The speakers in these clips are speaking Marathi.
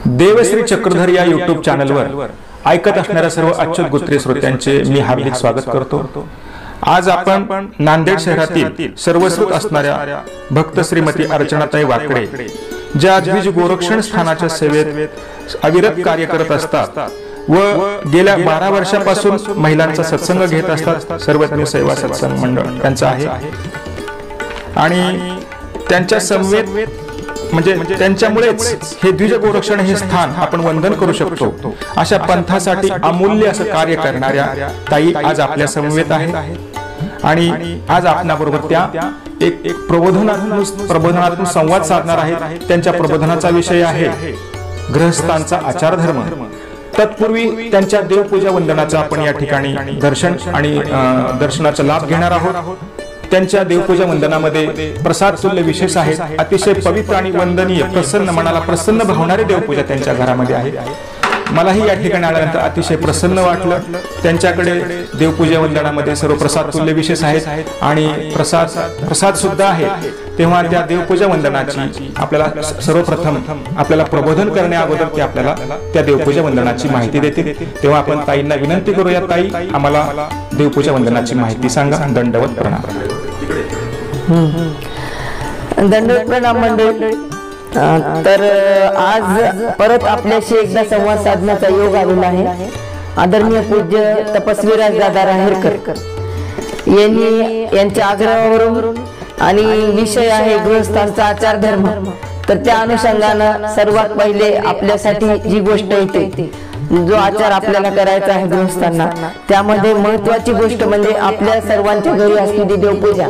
देवश्री चक्रधर या YouTube चॅनलवर ऐकत असणाऱ्या सर्व अच्युत गुत्रे श्रोत्यांचे मी हार्दिक स्वागत करतो। आज आपण नांदेड शहरातील सर्वश्रुत असणाऱ्या भक्त श्रीमती अर्चनाताई वाकडे ज्या द्विज गोरक्षण स्थानाच्या सेवेत अविरत कार्य करत असतात व गेल्या 12 वर्षापासून महिलांचा सत्संग घेत असतात। सर्वज्ञ सेवा सत्संग मंडळ त्यांचा आहे आणि त्यांच्या समवेत म्हणजे त्यांच्यामुळेच हे द्विज गोरक्षण हे स्थान आपण वंदन करू शकतो। अशा पंथासाठी अमूल्य असं कार्य करणाऱ्या ताई आज आपल्या समवेत आहेत आणि आज आपणाबरोबर त्या एक प्रबोधनात्मक संवाद साधणार आहेत। त्यांच्या प्रबोधनाचा विषय आहे गृहस्थांचा आचार धर्म। तत्पूर्वी त्यांच्या देवपूजा वंदनाचा आपण या ठिकाणी दर्शन आणि दर्शनाचा लाभ घेणार आहोत। त्यांच्या देवपूजा वंदनामध्ये प्रसाद तुल्य विशेष आहे। अतिशय पवित्र आणि वंदनीय प्रसन्न मनाला प्रसन्न भावणारी देवपूजा त्यांच्या घरामध्ये आहे। मलाही या ठिकाणी आल्यानंतर अतिशय प्रसन्न वाटलं। त्यांच्याकडे देवपूजा वंदनामध्ये सर्व प्रसाद तुल्य विशेष आहेत आणि प्रसाद सुद्धा आहे। तेव्हा त्या देवपूजा वंदनाची आपल्याला सर्वप्रथम आपल्याला प्रबोधन करण्या अगोदर ते आपल्याला त्या देवपूजा वंदनाची माहिती देतील। तेव्हा आपण ताईंना विनंती करूया, ताई आम्हाला देवपूजा वंदनाची माहिती सांगा। दंडवत प्रणाम। दंडवत प्रणाम मंडळी। तर आज परत आपल्याशी एकदा संवाद साधण्याचा योग आलेला आहे। आदरणीय पूज्य तपस्वी राजदादा राहेरकर यांच्या आग्रहावरून आणि विषय आहे गृहस्थांचा आचार धर्म। तर त्या अनुषंगाने सर्वात पहिले आपल्यासाठी जी गोष्ट येते, जो आचार आपल्याला करायचा आहे गृहस्थांना, त्यामध्ये महत्वाची गोष्ट म्हणजे आपल्या सर्वांच्या घरी असलेली देवपूजा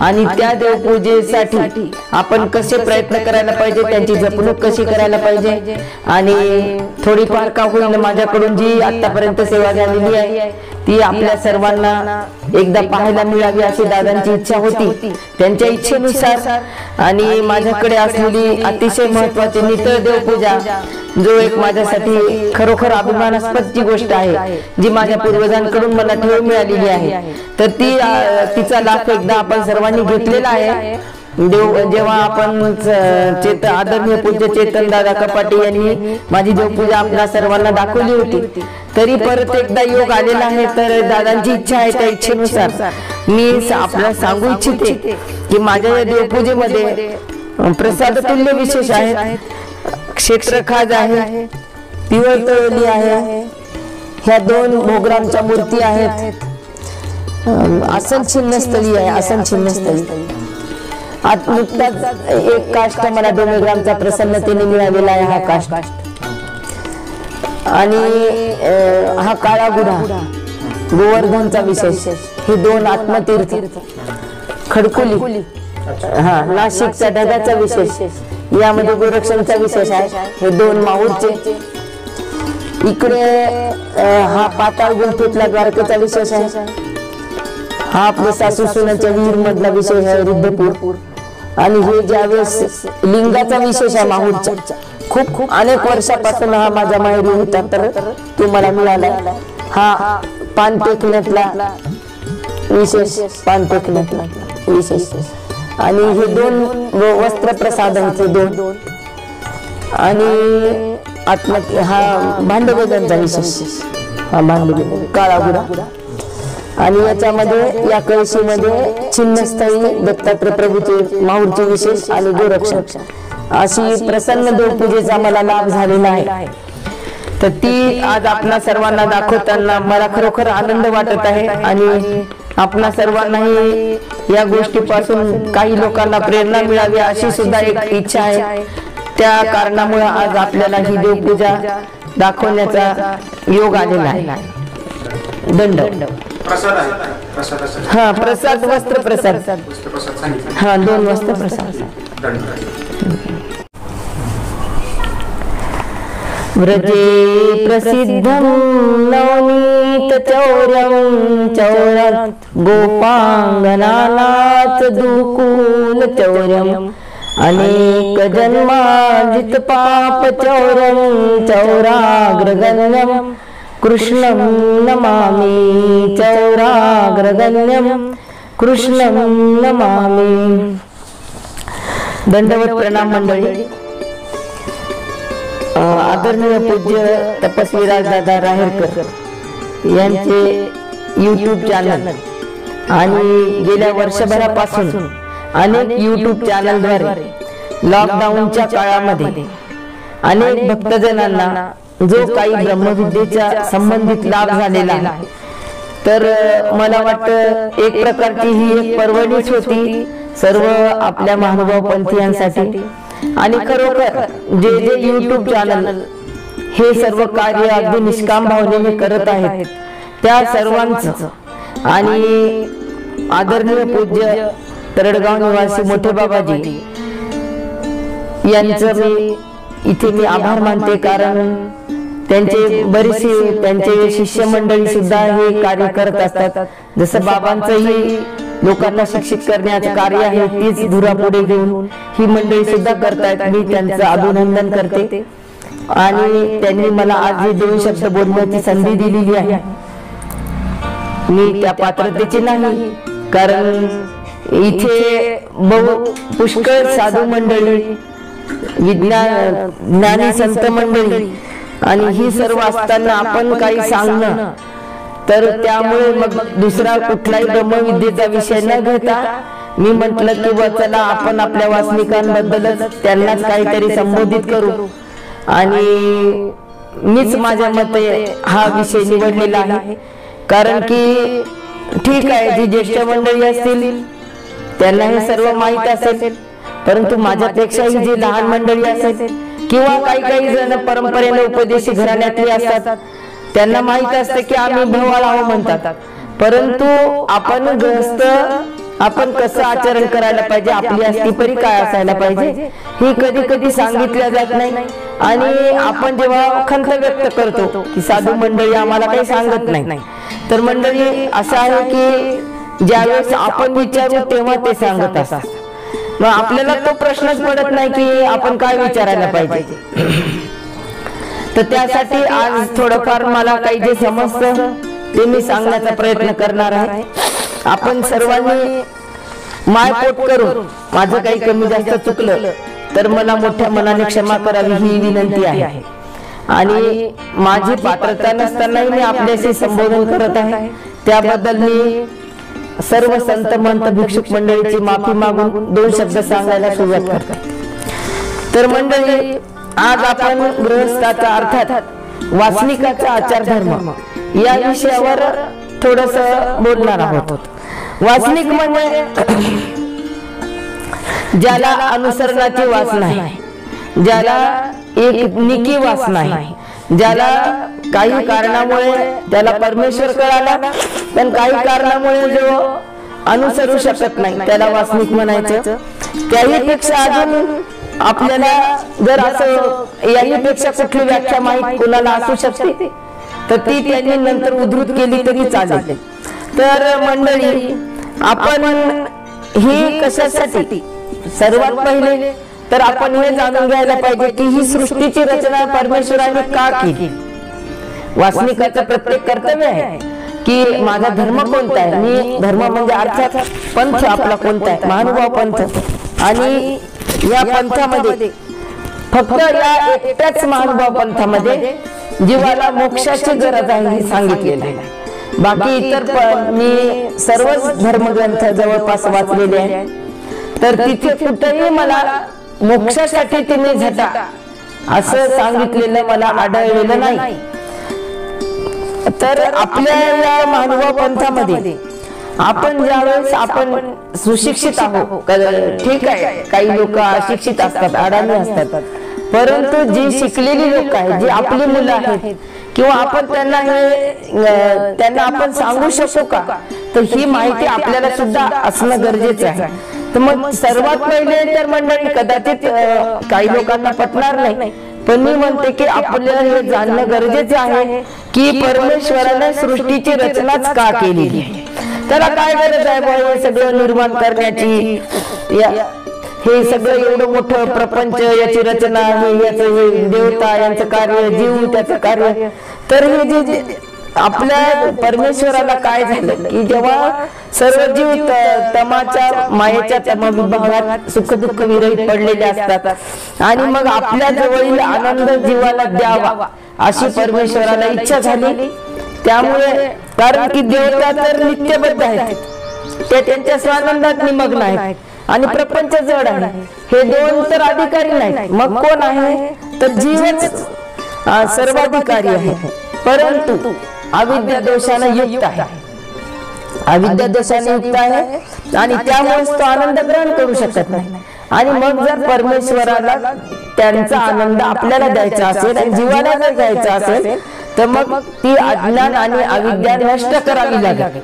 आणि त्या देवपूजेसाठी आपण कसे प्रयत्न करायला पाहिजे, त्यांची जपणूक कशी करायला पाहिजे आणि थोडीफार का होईल माझ्याकडून जी आतापर्यंत सेवा झालेली आहे ती आपल्या सर्वांना एकदा पाहायला मिळावी अशी दादांची इच्छा होती। त्यांच्या इच्छेनुसार आणि माझ्याकडे असलेली अतिशय महत्वाची नितळ देवपूजा, जो एक माझ्यासाठी खरोखर अभिमानास्पदची गोष्ट आहे, जी माझ्या पूर्वजांकडून मला ठेव मिळालेली आहे। तर तिचा लाभ एकदा आपण सर्वांनी घेतलेला आहे। जेव्हा आपण आदरणीय पूज्य चेतन दादा कपाटे यांनी माझी देवपूजा आपल्या सर्वांना दाखवली होती, तरी परत एकदा योग आलेला आहे। तर दादांची इच्छा आहे, त्या इच्छेनुसार मी आपल्याला सांगू इच्छिते की माझ्या या देवपूजेमध्ये प्रसाद तुल्य विशेष आहे, क्षेत्रखाज आहे, पिवळ तळली आहे, ह्या 2 भोगरामच्या मूर्ती आहेत, आसन छिन्नस्थळी आहे, आसन छिन्नस्थळी। आता नुकताच एक काष्ट मला डोमेग्रामचा प्रसन्नतेने मिळालेला आहे, हा काष्ट आणि हा काळा गुढा गोवर्धनचा विशेष, हे 2 आत्मतीर्थ, खडकुली नाशिकचा ढगाचा विशेष, यामध्ये गोरक्षणचा विशेष आहे, हे 2 माहूरचे। इकडे हा पाताळ गुंफेतला द्वारकेचा विशेष आहे, हा आपल्या सासू सुनाच्या विहीर मधला विशेष आहे, रुद्धपूर। आणि हे ज्यावेळेस लिंगाचा विशेष आहे माहूरचा, खूप अनेक वर्षापासून हा माझ्या माहेरी होता, तर तो मला मिळाला। हा पानपेकण्यातला विशेष, पानपेकण्यातला विशेष आणि हे 2 वस्त्र प्रसादांचे 2 आणि हा भांडवलांचा विशेष, हा भांडवल काळा गुढा आणि याच्यामध्ये या कळशीमध्ये छिन्नस्थळी दत्तात्रय प्रभूचे माहूरचे विशेष आणि गोरक्षण, अशी प्रसन्न देवपूजेचा मला लाभ झालेला आहे। तर ती आज आपल्या सर्वांना दाखवताना मला खरोखर आनंद वाटत आहे आणि आपल्या सर्वांनाही या गोष्टीपासून काही लोकांना प्रेरणा मिळावी अशी सुद्धा एक इच्छा आहे। त्या कारणामुळे आज आपल्याला ही देवपूजा दाखवण्याचा योग आलेला आहे। दंड हा प्रसाद, वस्त्र प्रसाद, हा 2 वस्त्र प्रसाद। व्रजे प्रसिद्धं नवनीत चौर्यं चौरात् गोपांगनानाच दुकूल चौर्यं अनेक जन्मार्जित पाप चौर्यं चौराग्रगण्यं कृष्णं नमामि, चौराग्रगण्यं कृष्णं नमामि। दंडवत प्रणाम मंडळी। आदरणीय पूज्य तपस्वी राजदादा राहेरकर यांचे YouTube चॅनल आणि गेल्या वर्षभरापासून अनेक YouTube चॅनलद्वारे लॉकडाऊनच्या काळामध्ये अनेक भक्तजनांना जो काही ब्रह्मविद्येच्या संबंधित लाभ झालेला आहे, तर मला वाटतं एक प्रकारची ही एक पर्वणीच होती सर्व आपल्या महानुभाव पंथीयांसाठी. आणि खरोखर जे जे YouTube चॅनल हे सर्व कार्य अगदी निष्काम भावनेने करत आहेत त्या सर्वांचं आणि आदरणीय पूज्य तरडगाव निवासी मोठे बाबाजी यांचं मी आभार मानते. कारण त्यांचे शिष्यमंडळी सुद्धा हे कार्य करत असतात. जसं बाबांचंही लोकांना शिक्षित करण्याचं कार्य आहे तीच धुरा पुढे घेऊन ही मंडळी सुद्धा करतायत. मी त्यांचं अभिनंदन करते आणि त्यांनी मला आज हे 2 शब्द बोलण्याची संधी दिलेली आहे. मी त्या पात्रतेची नाही, कारण इथे पुष्कळ साधू मंडळी, ज्ञानी संत मंडळी आणि ही सर्व असताना आपण काही सांगणं, तर त्यामुळे मग दुसरा कुठलाही ब्रह्मविद्येचा विषय न घेता मी म्हटलं की चला आपण आपल्या वासनिकांबद्दलच त्यांनाच काहीतरी संबोधित करू. आणि मीच माझ्या मते हा विषय निवडलेला आहे. कारण की ठीक आहे, जी ज्येष्ठ मंडळी असतील त्यांना हे सर्व माहीत असेल, परंतु माझ्यापेक्षाही जी लहान मंडळी असेल किंवा काही जण परंपरेने उपदेशी घराण्यातली असतात त्यांना माहित असतं की आम्ही भवाळाहो म्हणतात, परंतु आपण ग्रहस्थ आपण कसं आचरण करायला पाहिजे, आपली अस्तिपरी काय असायला पाहिजे ही कधी कधी सांगितल्या जात नाही. आणि आपण जेव्हा खंत व्यक्त करतो की साधू मंडळी आम्हाला काही सांगत नाही, तर मंडळी असं आहे की ज्यावेळेस आपण विचारू तेव्हा ते सांगत असतात. मग आपल्याला तो प्रश्नच पडत नाही की आपण काय विचारायला पाहिजे. तर त्यासाठी आज थोडंफार मला काही जे समजतं ते मी सांगण्याचा प्रयत्न करणार आहे. आपण सर्वांनी मायपोट करून माझं काही कमी जास्त चुकलं तर मला मोठ्या मनाने क्षमा करावी ही विनंती आहे. आणि माझी पात्रता नसतानाही मी आपल्याशी संबोधन करत आहे, त्याबद्दल मी सर्व संत महंत भिक्षुक मंडळीची माफी मागून 2 शब्द सांगायला सुरुवात करतो. तर मंडळी, आज आपण गृहस्थाचा अर्थात वासनिकाचा आचार धर्म या विषयावर थोडस बोलणार आहोत. वासनिक म्हणजे ज्याला अनुसरणाची वासना आहे, ज्याला एक निकी वासना आहे, ज्याला काही कारणामुळे त्याला परमेश्वर कळाला पण काही कारणामुळे जो अनुसरू शकत नाही त्याला वासनिक म्हणायचं. त्याही पेक्षा अजून आपल्याला जर असं याहीपेक्षा कुठली व्याख्या माहित कोणाला असू शकते तर ती त्यांनी नंतर उद्धृत केली तरी चालेल. तर मंडळी, आपण ही कशासाठी, सर्वात पहिले तर आपण हे जाणून घ्यायला पाहिजे की ही सृष्टीची रचना परमेश्वराने का केली. वासनिकाचं प्रत्येक कर्तव्य आहे की माझा धर्म कोणता आहे. मी धर्म म्हणजे अर्थात पंथ आपला कोणता आहे, महानुभाव पंथ. आणि या पंथामध्ये फक्त या एकट्याच महानुभाव पंथामध्ये जीवाला मोक्षाची गरज आहे हे सांगितलेलं आहे. बाकी इतर मी सर्वच धर्मग्रंथ जवळपास वाचलेले आहेत, तर तिथे कुठेही मला मोक्षासाठी तुम्ही झटा असं सांगितलेलं मला आढळलेलं नाही. तर आपल्या या महानुभाव पंथामध्ये आपण ज्यावेळेस आपण सुशिक्षित आहोत, ठीक आहे, काही लोक अशिक्षित असतात, अडाणी असतात, परंतु जी शिकलेली लोक आहेत, जी आपली मुलं आहेत किंवा आपण त्यांना आपण सांगू शकतो का, तर ही माहिती आपल्याला सुद्धा असणं गरजेचं आहे. तर मग सर्वात पहिले तर मंडळी, कदाचित काही लोकांना पटणार नाही, पण मी म्हणते की आपल्याला हे जाणणं गरजेचं आहे की परमेश्वराने सृष्टीची रचनाच का केलेली आहे. त्याला काय गरज आहे हे सगळं निर्माण करण्याची, हे सगळं एवढं मोठं प्रपंच, याची रचना, याचं देवता यांचं कार्य, जीव त्याचं कार्य. तर हे जे आपल्या परमेश्वराला काय झालं की जेव्हा सर्व जीव तमाच्या मायेच्या तमविभागात सुख दुःख विरहित पडलेले असतात आणि मग आपल्या जवळील आनंद जीवाला द्यावा अशी परमेश्वराला इच्छा झाली. त्यामुळे कारण की देवता तर नित्यबद्ध आहेत, ते त्यांच्या स्वानंदात निमग्न आहेत आणि प्रपंच जड आहे. हे दोन तर अधिकारी नाहीत, मग कोण आहे तर जीवच सर्वाधिकारी आहे. परंतु अविद्या दोषाने युक्त आहे, अविद्या दोषाने युक्त आहे आणि त्यामुळे तो आनंद ग्रहण करू शकत नाही. आणि मग जर परमेश्वराला त्यांचा आनंद आपल्याला द्यायचा असेल आणि जीवाला जर द्यायचा असेल तर मग ती अज्ञान आणि अविद्या नष्ट करावी लागेल.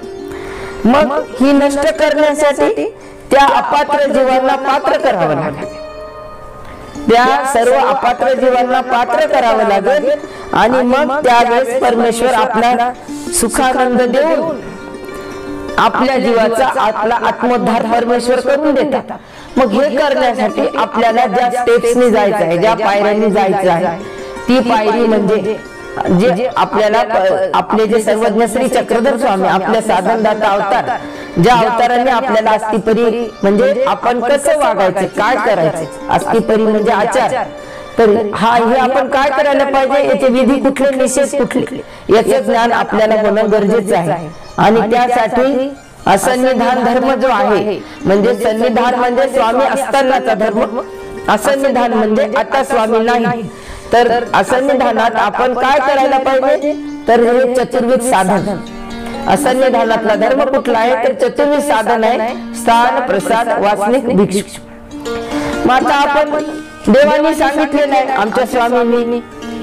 मग ही नष्ट करण्यासाठी त्या अपात्र जीवांना पात्र करावं लागेल, त्या सर्व अपात्र जीवांना पात्र करावं लागेल आणि मग त्यावेळेस परमेश्वर आपल्याला सुखानंद देऊन आपल्या जीवाचा आपला आत्मोद्धार परमेश्वर करून देतात. मग हे करण्यासाठी आपल्याला ज्या स्टेप्सनी जायचं आहे, ज्या पायऱ्यांनी जायचं आहे, ती पायरी म्हणजे जे आपल्याला आपले जे सर्वज्ञ श्री चक्रधर स्वामी आपल्या साधनदाता अवतार, ज्या अवतारांनी आपल्याला अस्तिपरी म्हणजे आपण कसं वागायचं, काय करायचं, अस्तिपरी म्हणजे आचार, तर हे आपण काय करायला पाहिजे, याचे विधी कुठले, निषेध कुठले, याचे ज्ञान आपल्याला होणं गरजेचं आहे. आणि त्यासाठी असन्निधान धर्म जो आहे, म्हणजे सन्निधान म्हणजे स्वामी असतानाचा धर्म, असन्निधान म्हणजे आता स्वामी नाही, तर असन्निधानात आपण काय करायला पाहिजे तर हे चतुर्विध साधन. असन्निधानातला धर्म कुठला आहे तर चतुर्विध साधन आहे, स्थान, प्रसाद, वासनिक, भिक्षु. मग आता आपण देवानी सांगितलेलं आहे आमच्या स्वामींनी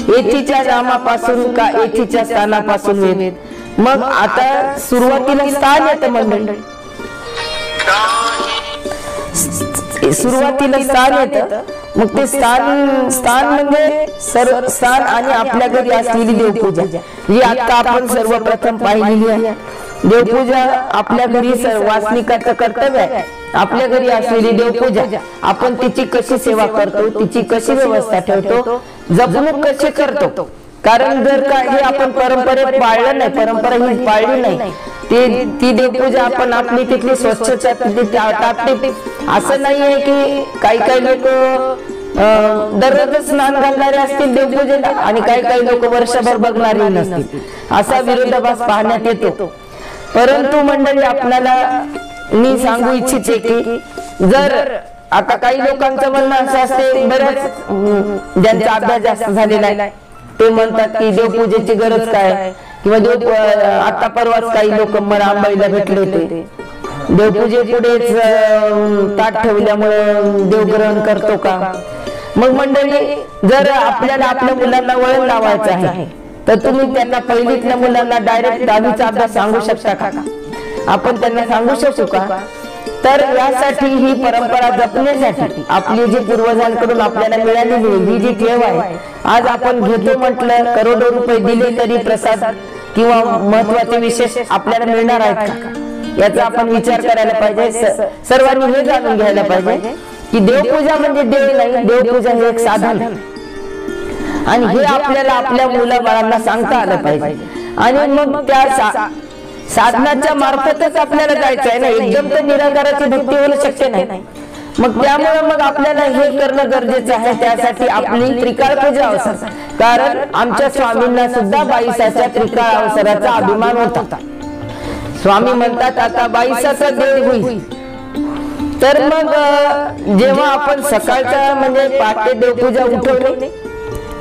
येथीच्या नामापासून का येथीच्या स्थानापासून वेद. मग आता सुरुवातीला स्थान येतं मंडळी, सुरुवातीला स्थान येतं. मग ते स्थान म्हणजे सर्व स्थान आणि आपल्या घरी असलेली देवपूजा जी आता आपण सर्वप्रथम पाहिलेली आहे. देवपूजा आपल्या घरी वासनिकाचं कर्तव्य आहे. आपल्या घरी असलेली देवपूजा आपण तिची कशी सेवा करतो, तिची कशी व्यवस्था ठेवतो, जपणूक कशी करतो. कारण जर का हे आपण परंपरेत पाळलं नाही, परंपरा ही पाळली नाही, ती देवपूजा आपण आपली तिथली स्वच्छता टापटीप, असं नाहीये की काही लोक दररोज स्नान घालणारे असतील देवपूजेला आणि काही लोक वर्षभर बघणारे नसतील, असा विरोधाभास पाहण्यात येतो. परंतु मंडळी आपल्याला मी सांगू इच्छिते की जर आता काही लोकांचं म्हणणं असं असते, बरंच ज्यांचा अभ्यास जास्त झालेला आहे ते म्हणतात की देवपूजेची गरज काय, किंवा आता परवाच काही लोक मला आंबाईला भेटले होते, देवपूजे पुढेच ताट ठेवल्यामुळे देवग्रहण करतो का. मग मंडळी जर आपल्याला आपल्या मुलांना वळण लावायचं आहे तर तुम्ही त्यांना पहिलीतल्या मुलांना डायरेक्ट 10वीचा अभ्यास सांगू शकता का, आपण त्यांना सांगू शकतो का. तर यासाठी ही परंपरा जपण्यासाठी आपली जी पूर्वजांकडून आपल्याला मिळालेली ही जी ठेव आहे, आज आपण घेतो म्हटलं करोडो रुपये दिले तरी प्रसाद किंवा महत्वाचे विशेष आपल्याला मिळणार आहेत का, याचा आपण विचार करायला पाहिजे. सर्वांनी हे जाणून घ्यायला पाहिजे की देवपूजा म्हणजे देव नाही, देवपूजा हे एक साधन आणि हे आपल्याला आपल्या मुलाबाळांना सांगता आलं पाहिजे. आणि मग त्या साधनाच्या मार्फतच आपल्याला जायचं आहे ना, एकदम तर निराकाराची भक्ती होणं शक्य नाही. मग त्यामुळे मग आपल्याला हे करणं गरजेचं आहे. त्यासाठी आपली त्रिकाळ पूजा अवसर, कारण आमच्या स्वामींना सुद्धा 22च्या त्रिकाळ अवसराचा अभिमान होता. स्वामी म्हणतात आता 22चा देव होईल. तर मग जेव्हा आपण सकाळचा म्हणजे पहाटे देवपूजा उठवली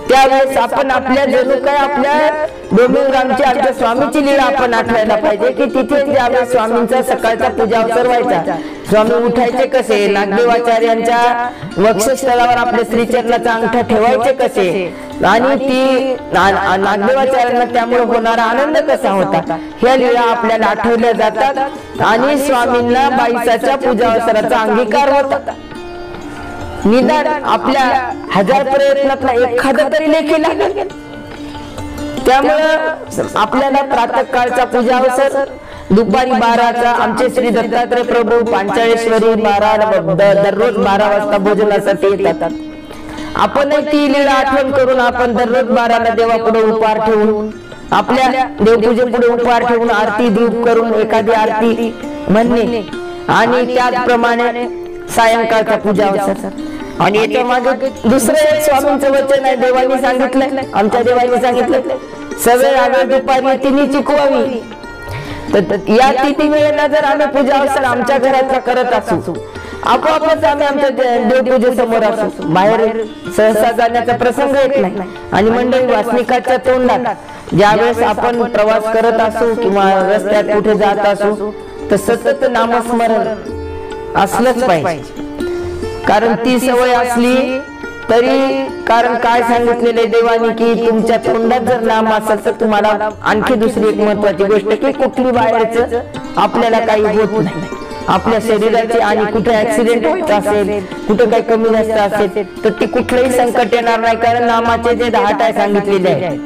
त्यावेळेस आपण आपल्या जणू काय आपल्या डोंबिवरामची आमच्या स्वामीची लीला आपण आठवायला पाहिजे की तिथे ज्यावेळेस स्वामींचा सकाळचा पूजा अवसर व्हायचा, स्वामी उठायचे कसे, नागदेवाचार्यांच्या वक्षस्थळावर आपल्या श्रीचरणाचा अंगठा ठेवायचे कसे आणि ती नागदेवाचार्यांना त्यामुळे होणारा आनंद कसा होता, ह्या लीला आपल्याला आठवल्या जातात. आणि स्वामींना 22च्या पूजा अवसराचा अंगीकार होता. निदान आपल्या 1000 प्रयत्नातला एखादा तरी लेखी लागेल. त्यामुळे आपल्याला प्रातःकाळचा पूजा अवसर, दुपारी 12चा आमचे श्री दत्तात्रय प्रभू पांचाळेश्वरी दररोज 12 वाजता भोजनासाठी येतात. आपणही ती लीला आठवण करून आपण दररोज 12ला देवापुढे उपहार ठेवून आपल्या देवपूजेपुढे उपहार ठेवून आरती धूप करून एखादी आरती म्हणणे आणि त्याचप्रमाणे सायंकाळचा पूजा अवसर. आणि याच्या मागे दुसरं एक स्वामींचं वचन आहे. देवानी सांगितलं, आमच्या देवानी सांगितलं, सगळे आगळ दुपारी तिन्ही चुकवावी. तर या तिन्ही वेळेला जर आम्ही पूजा अवसर आमच्या घरात करत असू, आपोआपच आम्ही आमच्या देवपूजेसमोर असू, बाहेर सहसा जाण्याचा प्रसंग येत नाही. आणि मंडळी वासनिकाच्या तोंडात ज्यावेळेस आपण प्रवास करत असू किंवा रस्त्यात कुठे जात असू तर सतत नामस्मरण असलंच पाहिजे. कारण ती सवय असली तरी, कारण काय सांगितलेले देवानी की तुमच्या तोंडात जर नाम असेल तर तुम्हाला आणखी दुसरी एक महत्वाची गोष्ट की कुठली बाहेरच आपल्याला काही होत नाही. आपल्या शरीराची आणि कुठे ऍक्सिडेंट होत असेल, कुठे काही कमी जास्त असेल तर ती कुठलंही संकट येणार नाही. कारण नामाचे जे 10 टाय सांगितलेले आहेत,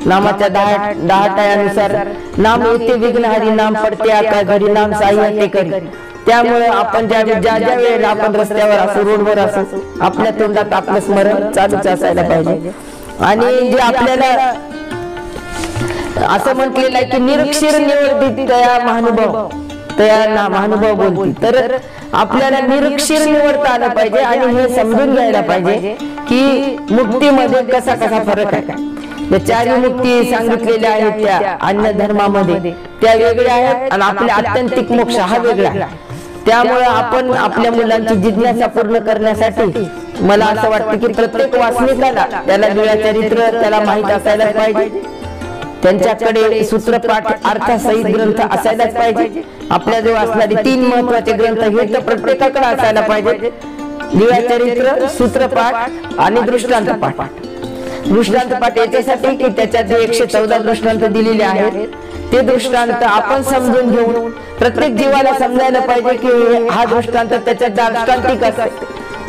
नामाच्या 10 टायानुसार नाम येते विघ्नहरी, नाम पडते आका घरी, नाम साह्य करी. त्यामुळे आपण ज्या वेळेला आपण रस्त्यावर असू, रोडवर असू, आपल्या तोंडात आपलं स्मरण चालूच असायला पाहिजे. आणि जे आपल्याला असं म्हटलेलं आहे की निरक्षीर निवर्तित तया महानुभाव, तया महानुभाव बोलतील. तर आपल्याला निरक्षीर निवडता आलं पाहिजे आणि हे समजून घ्यायला पाहिजे की मुक्तीमध्ये कसा फरक आहे. चारी मुक्ती सांगितलेल्या आहेत त्या अन्य धर्मामध्ये, त्या वेगळ्या आहेत आणि आपल्या आत्यंतिक मोक्ष हा वेगळा आहे. त्यामुळे आपण आपल्या मुलांची जिज्ञासा पूर्ण करण्यासाठी मला असं वाटतं की प्रत्येक वासनिकाला त्याला लीळाचरित्र त्याला माहित असायला पाहिजे. त्यांच्याकडे सूत्रपाठ अर्थसहित ग्रंथ असायलाच पाहिजे. आपल्या जो असणारे 3 महत्वाचे ग्रंथ हे तर प्रत्येकाकडे असायला पाहिजे. लीळाचरित्र, सूत्रपाठ आणि दृष्टांत पाठ. दृष्टांत पाठ याच्यासाठी की त्याच्यात जे 114 दृष्टांत दिलेले आहेत ते दृष्टांत आपण समजून घेऊन प्रत्येक जीवाला समजायला पाहिजे की हा दृष्टांत त्याच्यात दार्ष्टांतिक असते,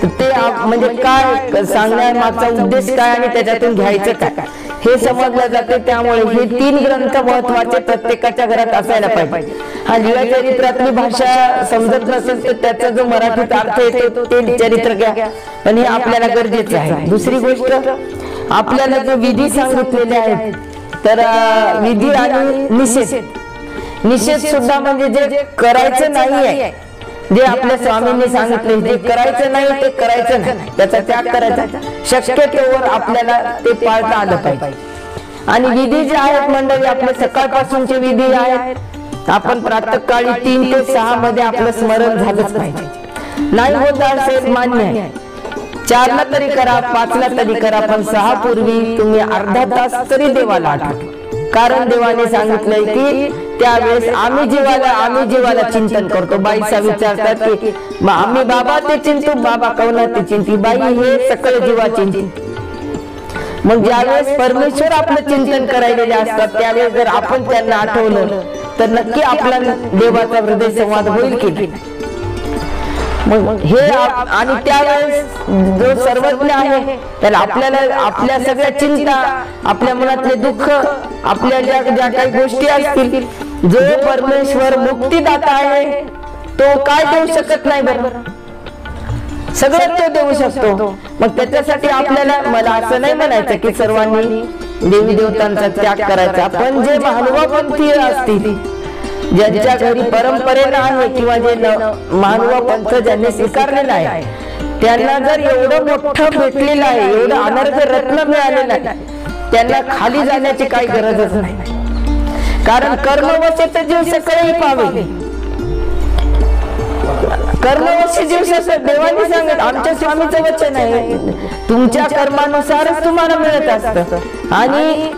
ते म्हणजे काय सांगण्यामागचा उद्देश काय आणि त्याच्यातून घ्यायचं काय हे समजलं जाते. त्यामुळे हे 3 ग्रंथ महत्वाचे प्रत्येकाच्या घरात असायला पाहिजे. हा लीळाचरित्रातली भाषा समजत नसेल तर त्याचा जो मराठीत अर्थ येतो ते चरित्र घ्या, पण हे आपल्याला गरजेचं आहे. दुसरी गोष्ट, आपल्याला जो विधी सांगितलेले आहेत तर विधी आणि निषेध सुद्धा म्हणजे जे करायचं नाहीये, जे आपल्या स्वामींनी सांगितले जे करायचं नाही ते करायचं नाही, त्याचा त्याग करायचा. शक्यतोवर आपल्याला ते पाळता आलं पाहिजे. आणि विधी जे आहेत मंडळी आपले सकाळपासूनचे विधी आहेत. आपण प्रातःकाळी 3 ते 6 मध्ये आपलं स्मरण झालंच पाहिजे. नाही होत असेल मान्य आहे, 4ला तरी करा, 5ला तरी करा, पण 6 पूर्वी तुम्ही अर्धा तास तरी देवाला आठवा. कारण देवाने सांगितलंय की त्यावेळेस आम्ही जीवाला चिंतन करतो. बाईचा विचारतात की आम्ही बाबा ते चिंतू, बाबा कवना ते चिंती, बाई हे सकळ जीवा चिंती. मग ज्यावेळेस परमेश्वर आपलं चिंतन करायलेले असतात त्यावेळेस जर आपण त्यांना आठवलं तर नक्की आपला देवाचा हृदय संवाद होईल की. मग हे आणि त्यावेळेस जो सर्वज्ञ आहे त्याला आपल्याला आपल्या सगळ्या चिंता, आपल्या मनातले दुःख, आपल्या ज्या काही गोष्टी असतील, जो परमेश्वर मुक्तीदाता आहे तो काय देऊ शकत नाही बरोबर, सगळं तो देऊ शकतो. मग त्याच्यासाठी आपल्याला, मला असं नाही म्हणायचं की सर्वांनी देवी देवतांचा त्याग करायचा, पण जे महानुभावपंथी असतील, ज्यांच्या घरी परंपरेनं आहे किंवा जे महानुभाव पंथ ज्यांनी स्वीकारलेला आहे त्यांना जर एवढं मोठं भेटलेलं आहे, एवढं अनर्थ रत्न मिळालेलं आहे, त्यांना खाली जाण्याची काही गरजच नाही. कारण कर्मवशेत जीव सकळही पावे, कर्मवशे जीव सकळ. देवाने सांगत, आमच्या स्वामीचं वचन आहे, तुमच्या कर्मानुसारच तुम्हाला मिळत असतं. आणि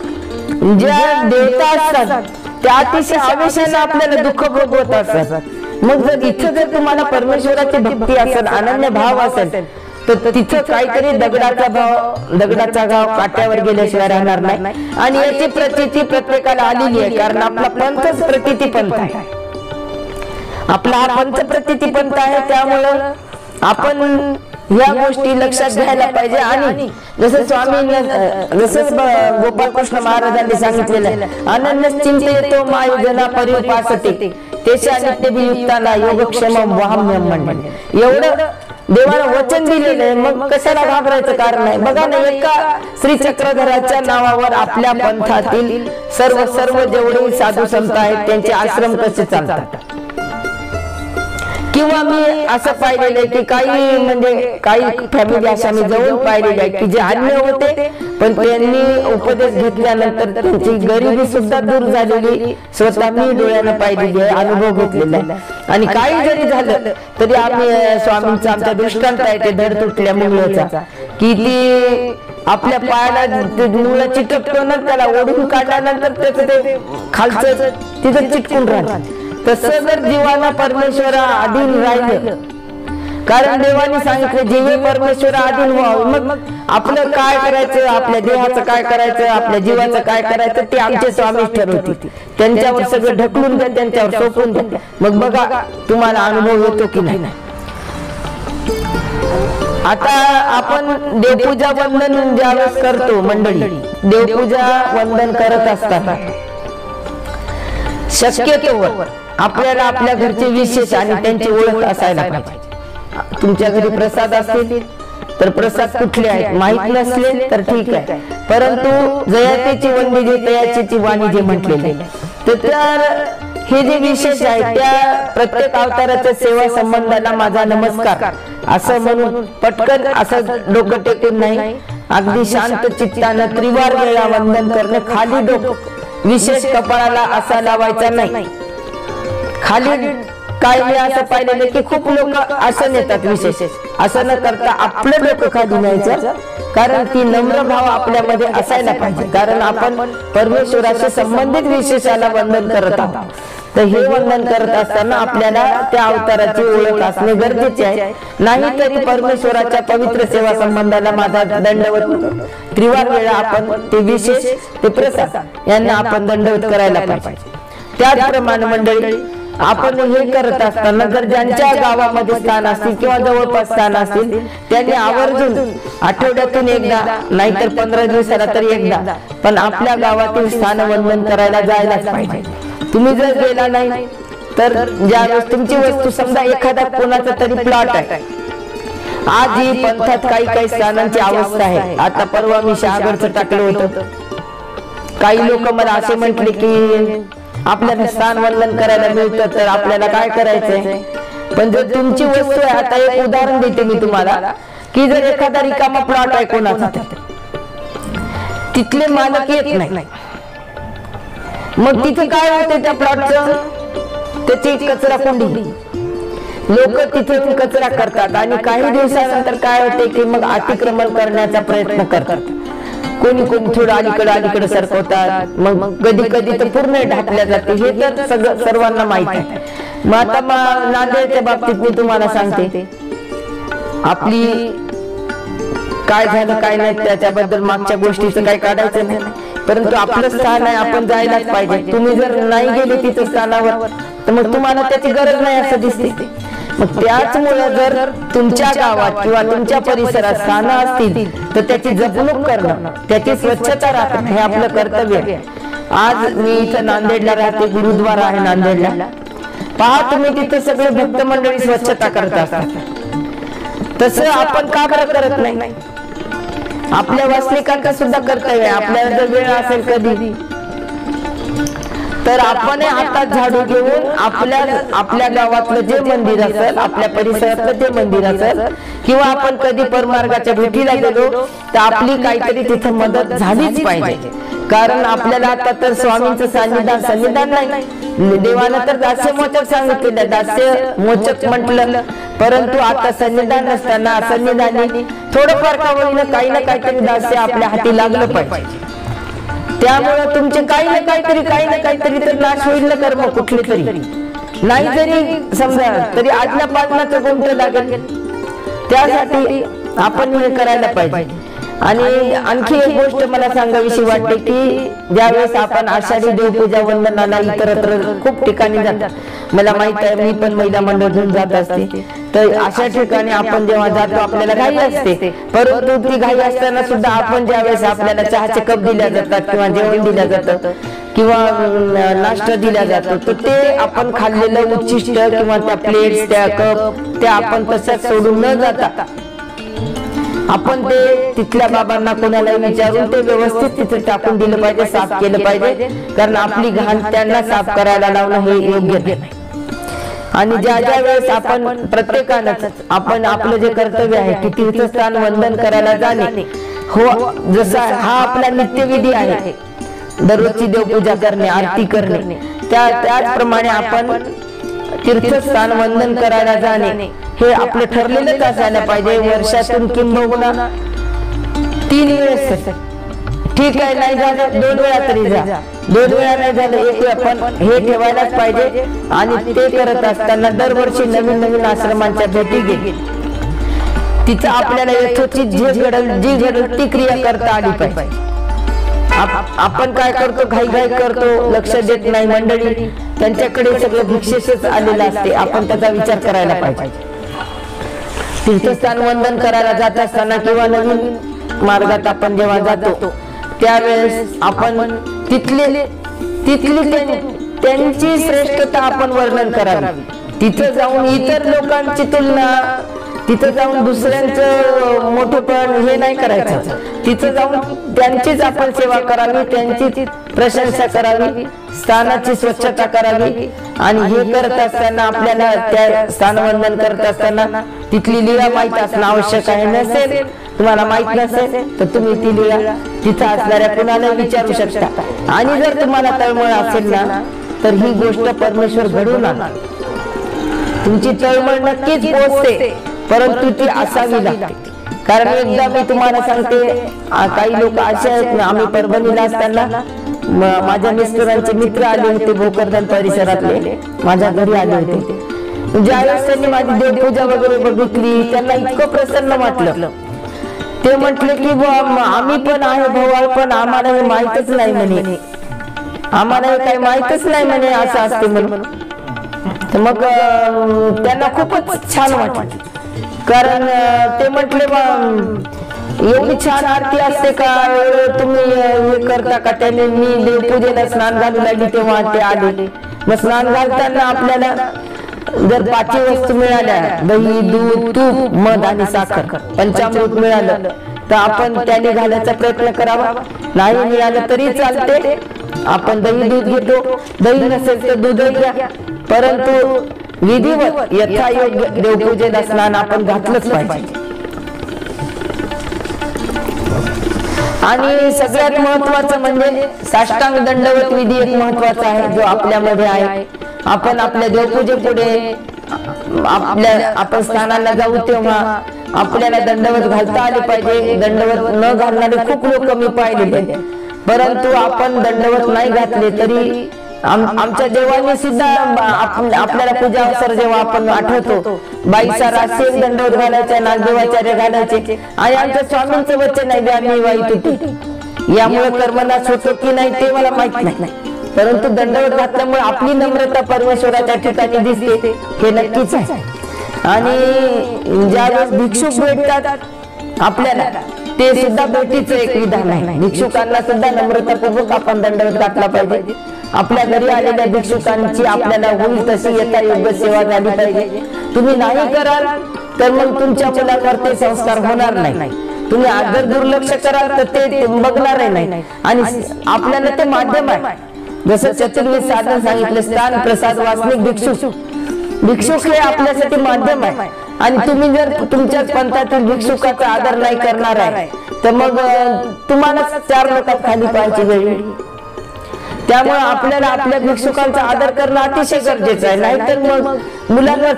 ज्या देवता असतात त्या अतिशय आवेशाने आपल्याला दुःख भोगवत असतात. मग जर इथं जर तुम्हाला परमेश्वराची भक्ती असेल, अनन्य भाव असेल तर तिथं काहीतरी दगडाचा घाव काट्यावर गेल्याशिवाय राहणार नाही. आणि याची प्रचिती प्रत्येकाला आलेली आहे, कारण आपला पंथच प्रतीती पंथ आहे. आपला हा पंथ प्रतीती पंथ आहे. त्यामुळं आपण या गोष्टी लक्षात घ्यायला पाहिजे. आणि जसं स्वामींना, जसं गोपाळकृष्ण महाराजांनी सांगितलेलं, अनन्य चिंतेतो माय जना परिपासते तेशा नित्यभियुक्ताना योगक्षेमम वहाम्यम म्हणणे. एवढं देवानं वचन दिलेलं आहे, मग कशाला घाबरायचं कारण नाही. बघा ना, एका श्री चक्रधराच्या नावावर आपल्या पंथातील सर्व जेवढे साधू संत आहेत त्यांचे आश्रम कसे चालतात. किंवा मी असं पाहिलेलं आहे की काही म्हणजे काही फॅमिली अशा मी जवळ पाहिलेली आहे की जे अन्य होते पण त्यांनी उपदेश घेतल्यानंतर त्यांची गरिबी सुद्धा दूर झालेली स्वतः मी डोळ्यानं पाहिलेली आहे, अनुभव घेतलेला आहे. आणि काही जरी झालं तरी आम्ही स्वामींचा आमच्या दृष्टांत आहे ते धड तुटल्या मुलाचा की ती आपल्या पायाला मुलं चिटकतो ना, त्याला ओढून काढल्यानंतर त्याचं ते खालचं तिथं चिटकून राहतं. तसं जर जीवाला परमेश्वरा अधीन राहिलं, कारण देवाने सांगितलं जीवे परमेश्वरा अधीन व्हावं, मग आपलं काय करायचं, आपल्या देहाचं काय करायचं, आपल्या जीवाचं काय करायचं ते आमचे स्वामीच ठरवतील. त्यांच्यावर सगळं ढकलून द्या, त्यांच्यावर सोपून द्या. मग बघा तुम्हाला अनुभव येतो की नाही. आता आपण देवपूजा वंदन ज्यावेळेस करतो मंडळी, देवपूजा वंदन करत असताना शक्यतोवर आपल्याला आपल्या घरचे विशेष आणि त्यांची ओळख असायला पाहिजे. तुमच्या घरी प्रसाद असतील तर प्रसाद कुठले आहेत माहित नसले तर ठीक आहे, परंतु जयातेची वंदी जे तयाचेची वाणी जे म्हटलेले तर हे जे विशेष आहे त्या प्रत्येक अवताराच्या सेवा संबंधाला माझा नमस्कार असं म्हणून पटकन असं डोकं टेकून नाही, अगदी शांत चित्तानं त्रिवार वेळा वंदन करणं. खाली डोकं विशेष कपाळाला असा लावायचा नाही. खाली काय मी असं पाहिलेलं की खूप लोक असं नेतात, विशेष असं न करता आपलं डोकं खाली न्यायचं, कारण ती नम्र भाव आपल्यामध्ये असायला पाहिजे. कारण आपण परमेश्वराशी संबंधित विशेषाला वंदन करत आहोत. तर हे वंदन करत असताना आपल्याला त्या अवताराची ओळख असणे गरजेचे आहे. नाहीतरी परमेश्वराच्या पवित्र सेवा संबंधाला माझा दंडवत त्रिवार वेळा आपण ते विशेष ते प्रसाद यांना आपण दंडवत करायला पाहिजे. त्याचप्रमाणे मंडळी आपण हे करत असताना जर ज्यांच्या गावामध्ये स्थान असतील किंवा जवळपास स्थान असतील त्यांनी आवर्जून आठवड्यातून एकदा नाहीतर 15 दिवसाला तरी एकदा पण आपल्या गावातील स्थान वंदन करायला जायलाच पाहिजे. तुम्ही जर गेला नाही तर ज्यावेळेस तुमची वस्तू समजा एखादा कोणाचा तरी प्लॉट आहे, आज ही पंथात काही स्थानांची अवस्था आहे. आता परवा मी शहागडचं टाकलं होतं, काही लोक मला असे म्हटले की आपल्याला स्थान वंदन करायला मिळतं तर आपल्याला काय करायचंय. पण जर तुमची वस्तू आहे, आता एक उदाहरण देते मी तुम्हाला की जर एखादा रिकामा प्लॉट आहे कोणाचा, तिथले मालक येत नाही, मग तिथे काय होते त्या प्लॉटचं, त्याची कचरा कुंडी, लोक तिथे कचरा करतात आणि काही दिवसानंतर काय होते की मग अतिक्रमण करण्याचा प्रयत्न करतात. कोणी थोडं अलीकडे सरकवतात, मग कधी तर पूर्ण ढाकल्या जाते. हे तर सगळं सर्वांना माहित आहे. मग आता नांदेडच्या बाबतीत मी तुम्हाला सांगते, आपली काय झालं काय नाही त्याच्याबद्दल मागच्या गोष्टीचं काही काढायचं नाही, परंतु आपलं स्थान आहे, आपण जायलाच पाहिजे. तुम्ही जर नाही गेले तिथं स्थानावर तर मग तुम्हाला त्याची गरज नाही असं दिसते. मग त्याचमुळे जर तुमच्या गावात किंवा तुमच्या परिसरात स्थानं असतील तर त्याची जपणूक करणं, त्याची स्वच्छता राखणं हे आपलं कर्तव्य आहे. आज मी इथं नांदेडला राहते, गुरुद्वारा आहे नांदेडला. पहा तुम्ही तिथं सगळे भक्त मंडळी स्वच्छता करत असतात, तसं आपण का करत नाही. आपल्या वासनिकांचा सुद्धा कर्तव्य आहे. आपल्याला जर वेळ असेल कधी तर आपण हातात झाडू घेऊन आपल्या गावातलं जे मंदिर असेल, आपल्या परिसरातलं जे मंदिर असेल किंवा आपण कधी परमार्गाच्या भेटीला गेलो तर आपली काहीतरी तिथे मदत झालीच पाहिजे. कारण आपल्याला आता तर स्वामींचं सन्निधान नाही, देवानं तर दास्य मोचक सांगितलेलं, दास्य मोचक म्हटलं, परंतु आता सन्निधान नसताना सन्निधानी थोडंफार का होईना काही ना काहीतरी दास्य आपल्या हाती लागलं पाहिजे. त्यामुळे तुमचे काही ना काहीतरी तर नाश होईल ना कर्म कुठले तरी, नाही जरी समजा तरी आज्ञा पालनाचं गुंत लागेल. त्यासाठी आपण हे करायला पाहिजे. आणि आणखी एक गोष्ट मला सांगावीशी वाटते की ज्यावेळेस आपण आषाढी देवपूजा वंदनाला इतरत्र खूप ठिकाणी जातात, मला माहित आहे मी पण महिला मंडळ घेऊन जात असते, तर अशा ठिकाणी आपण जेव्हा जातो आपल्याला घाई असते, परंतु ती घाई असताना सुद्धा आपण ज्यावेळेस आपल्याला चहाचे कप दिल्या जातात किंवा जेवण दिलं जातं किंवा नाश्ता दिला जातो, तर ते आपण खाल्लेलं उच्चिष्ट किंवा त्या प्लेट्स, त्या कप, त्या आपण तसंच सोडून न जाता आपण ते तिथल्या बाबांना कोणाला विचारून ते व्यवस्थित तिथे टाकून दिलं पाहिजे, साफ केलं पाहिजे. कारण आपली घाण त्यांना साफ करायला लावणं हे योग्य नाही. आणि ज्या ज्या वेळेस आपण प्रत्येकानंच आपण आपलं जे कर्तव्य आहे की तीर्थस्थान वंदन करायला जाणे, हो, जसा हा आपला नित्यविधी आहे, दररोजची देवपूजा करणे, आरती करणे, त्याचप्रमाणे आपण तीर्थस्थान वंदन करायला जाणे हे आपलं ठरलेलंच असायला पाहिजे. वर्षातून किंबहुना 3 वेळेस, ठीक आहे, नाही झालं 2 वेळा तरी जा, 2 वेळा नाही झालं 1 वेळा, पण हे ठेवायलाच पाहिजे. आणि ते करत असताना दरवर्षी नवीन नवीन आश्रमांच्या भेटी घे, तिथं आपल्याला यथोचित जी घडल ती क्रिया करता आली पाहिजे. आपण काय करतो, घाई करतो, लक्ष देत नाही. मंडळी त्यांच्याकडे सगळं भिक्षेच आलेलं असते, आपण त्याचा विचार करायला पाहिजे. तीर्थस्थान वंदन करायला जात असताना किंवा नवीन मार्गात आपण जेव्हा जातो त्यावेळेस आपण तिथली त्यांची श्रेष्ठता आपण वर्णन करावी. तिथं जाऊन इतर लोकांची तुलना, तिथं जाऊन दुसऱ्यांचं मोठेपण हे नाही करायचं. तिथं जाऊन त्यांचीच आपण सेवा करावी, त्यांची प्रशंसा करावी, स्थानाची स्वच्छता करावी. आणि हे करत असताना आपल्याला त्या स्थानवंदन करत असताना तिथली लीला माहित असणं आवश्यक आहे. नसेल, तुम्हाला माहित नसेल तर तुम्ही ती लीला तिथं असणाऱ्या कुणाला विचारू शकता. आणि जर तुम्हाला तळमळ असेल ना तर ही गोष्ट परमेश्वर घडवून आणणार. तुमची तळमळ नक्कीच पोहोचते, परंतु ती असावी लागते. कारण एकदा मी तुम्हाला सांगते, काही लोक असे आहेत ना, आम्ही परभणीला असताना माझ्या मिस्टरांचे मित्र आले होते, भोकरदन परिसरातले माझ्या घरी आले होते. ज्यावेळेस त्यांनी माझी देवपूजा वगैरे बघितली, त्यांना इतकं प्रसन्न वाटलं. ते म्हटले की आम्ही पण आहे भोवाळ, पण आम्हाला हे माहितच नाही म्हणे, आम्हाला हे काही माहितच नाही म्हणे, असं असते म्हणून. तर मग त्यांना खूपच छान वाटलं. कारण ते म्हटले एवढी छान आरती असते का, तुम्ही हे करता का. त्याने मी देवपूजेला स्नान घालू लागली तेव्हा ते आले. मग स्नान घालताना आपल्याला जर 5 वस्तू मिळाल्या, दही, दूध, तूप, मध आणि साखर, पंचामृत मिळालं तर आपण त्याने घालायचा प्रयत्न करावा. नाही मिळालं तरी चालते, आपण दही दूध घेतो, दही नसेल तर दूधही घ्या, परंतु विधिवत यथायोग्य देवपूजेला स्नान आपण घातलंच पाहिजे. आणि सगळ्यात महत्वाचं म्हणजे साष्टांग दंडवत विधी एक महत्वाचा आहे, जो आपल्यामध्ये आहे. आपण आपल्या देवपूजेपुढे आपण स्थानाला जाऊ तेव्हा आपल्याला दंडवत घालता आले पाहिजे. दंडवत न घालणारे खूप लोक मी पाहिले, परंतु आपण दंडवत नाही घातले तरी आमच्या देवाने सुद्धा आपल्याला पूजा अवसर जेव्हा आपण आठवतो, बाईचा रासेल दंडवत घालायचा, नागदेवाचार्य घालायचे. आणि आमच्या स्वामींचं वचन आहे, आम्ही वाई तुटी, यामुळे कर्मनाश होतो की नाही ते मला माहित नाही, परंतु दंडवत घातल्यामुळे आपली नम्रता परमेश्वराच्या ठिकाणी दिसते, हे नक्कीच आहे. आणि ज्यावेळेस भिक्षुक भेटतात आपल्याला, ते सुद्धा भेटीचं एक विधान आहे. भिक्षुकांना सुद्धा नम्रतापूर्वक आपण दंडवत घातला पाहिजे. आपल्या घरी आलेल्या भिक्षुकांची आपल्याला होईल तशी यथायोग्य सेवा झाली पाहिजे. तुम्ही नाही कराल तर मग तुमच्या मुलावर ते संस्कार होणार नाही. तुम्ही जर दुर्लक्ष कराल तर ते बघणार नाही. आणि आपल्याला ते माध्यम आहे, जसं चतुर्विध साधन सांगितलं, स्थान, प्रसाद, वासनिक, भिक्षुक हे आपल्यासाठी माध्यम आहे. आणि तुम्ही जर तुमच्या पंथातील भिक्षुकाचा आदर नाही करणार आहे तर मग तुम्हाला 4 लोकात खाली पाहायची वेळ. त्यामुळे आपल्याला आपल्या भिक्षुकांचा आदर करणं अतिशय गरजेचं आहे. नाहीतर मग मुलांवर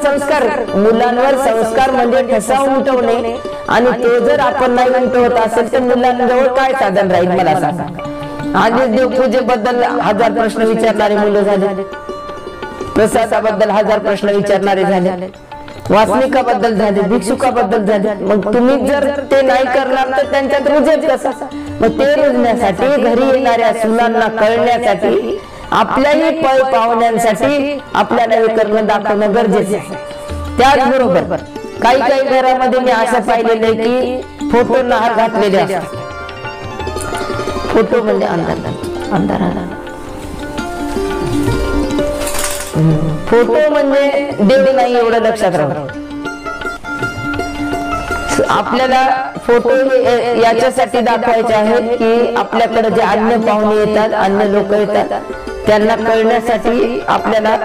संस्कार म्हणजे ठसा उमटवणे, आणि तो जर आपण नाही उमटवत असेल तर मुलांजवळ काय साधन राहील मला सांगा. आणि देवपूजेबद्दल 1000 प्रश्न विचारणारे मुलं झाले, प्रसादाबद्दल 1000 प्रश्न विचारणारे झाले, वासनिकाबद्दल झाले, भिक्षुकाबद्दल झाले. मग तुम्ही जर ते नाही करणार तर त्यांच्यात रुजेल कसा. मग ते रुजण्यासाठी, घरी येणाऱ्या सुनांना कळण्यासाठी, आपल्याही पळ पाहुण्यांसाठी आपल्याला हे करणं दाखवणं गरजेचं आहे. त्याचबरोबर काही घरामध्ये मी असं पाहिलेलं आहे की फोटो नहार घातलेले असतात. फोटो म्हणजे अंधाराला फोटो म्हणजे देव नाही एवढं लक्षात राहू. आपल्याला फोटो याच्यासाठी दाखवायचे आहेत की आपल्याकडे जे अन्य पाहुणे येतात, अन्य लोक येतात, त्यांना कळण्यासाठी आपल्याला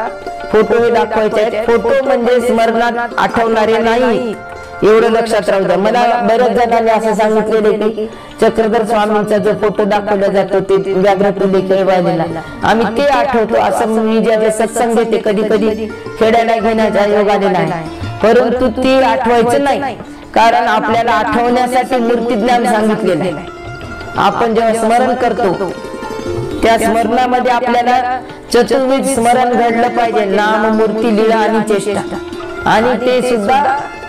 फोटो हे दाखवायचे आहेत. फोटो म्हणजे स्मरणात आठवणारे नाही एवढं लक्षात राहू द्या. मला बऱ्याच जणांनी असं सांगितलेले की चक्रधर स्वामींचा जो फोटो दाखवला जातो ते व्याघ्रपुले केळवाडीला आम्ही ते आठवतो. असं मी ज्यावेळेस सत्संग घेते कधी कधी खेळायला घेण्याचा योग आलेला आहे, परंतु ती आठवायचं नाही. कारण आपल्याला आठवण्यासाठी मूर्ती ज्ञान सांगितलेलं आहे. आपण जेव्हा स्मरण करतो त्या स्मरणामध्ये आपल्याला चतुर्विध स्मरण घडलं पाहिजे. नाम, मूर्ती, लीळा आणि चेष्टा, आणि ते सुद्धा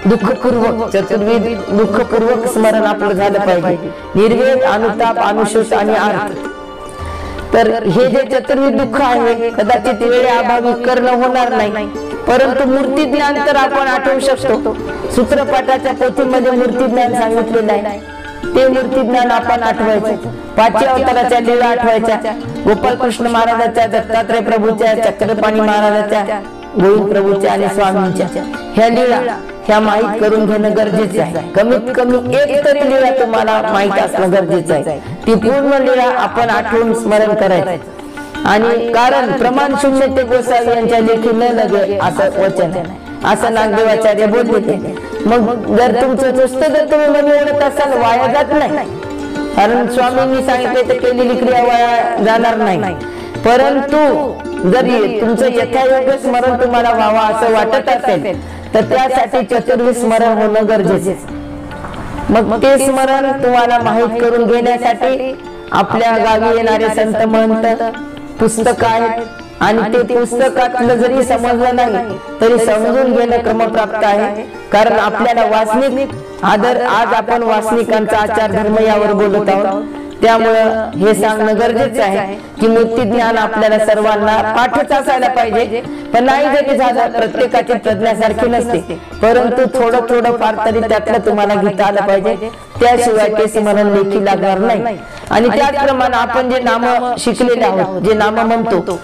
दुःखपूर्वक, चतुर्विध दुःखपूर्वक स्मरण आपलं झालं पाहिजे. निर्वेद, अनुताप, अनुशोच आणि आर्त. तर हे जे चतुर्विध दुःख आहे कदाचित वेळेअभावी करणं होणार नाही, परंतु मूर्ती ज्ञान तर आपण आठवू शकतो. सूत्रपाठाच्या पोथीमध्ये मूर्ती ज्ञान सांगितलेलं आहे, ते मूर्ती ज्ञान आपण आठवायचं. पाचव्या अवताराच्या लीळा आठवायच्या, गोपालकृष्ण महाराजाच्या, दत्तात्रय प्रभूच्या, चक्रपाणी महाराजाच्या, गोविंद प्रभूच्या आणि स्वामींच्या ह्या लीळा ह्या माहीत करून घेणं गरजेचं आहे. कमीत कमी एक तरी लीळा तुम्हाला माहीत असणं गरजेचं आहे. ती पूर्ण लीळा आपण आठवून स्मरण करायचं. आणि कारण प्रमाण शून्य ते गोसावी यांच्या लेखी न लगे असं वचन आहे, असं नागदेवाचार्य बोलले. मग जर तुमचं नुसतं जर तुम्ही मन ओढत असाल वाया जात नाही, कारण स्वामींनी सांगितले तर केलेली क्रिया वाया जाणार नाही. परंतु जर तुमचं यथायोग्य स्मरण तुम्हाला व्हावं असं वाटत असेल तर त्यासाठी चतुर्विध स्मरण होणं गरजेचं. मग ते स्मरण तुम्हाला माहीत करून घेण्यासाठी आपल्या गावी येणारे संत महंत पुस्तक आहेत, आणि ते पुस्तकातलं जरी समजलं नाही तरी समजून घेणं क्रमप्राप्त आहे. कारण आपल्याला वासनिक आदर, आज आपण वासनिकांचा आचार धर्म यावर बोलत आहोत, त्यामुळं हे सांगणं गरजेचं आहे की मूर्ती ज्ञान आपल्याला सर्वांना पाठच असायला पाहिजे. पण नाही जरी झालं, प्रत्येकाची प्रज्ञासारखी नसते, परंतु थोडं थोडं फार तरी त्यातलं तुम्हाला घेता आलं पाहिजे, त्याशिवाय ते स्मरण लेखी लागणार नाही. आणि त्याचप्रमाणे आपण जे नाम शिकलेले आहोत, जे नाम म्हणतो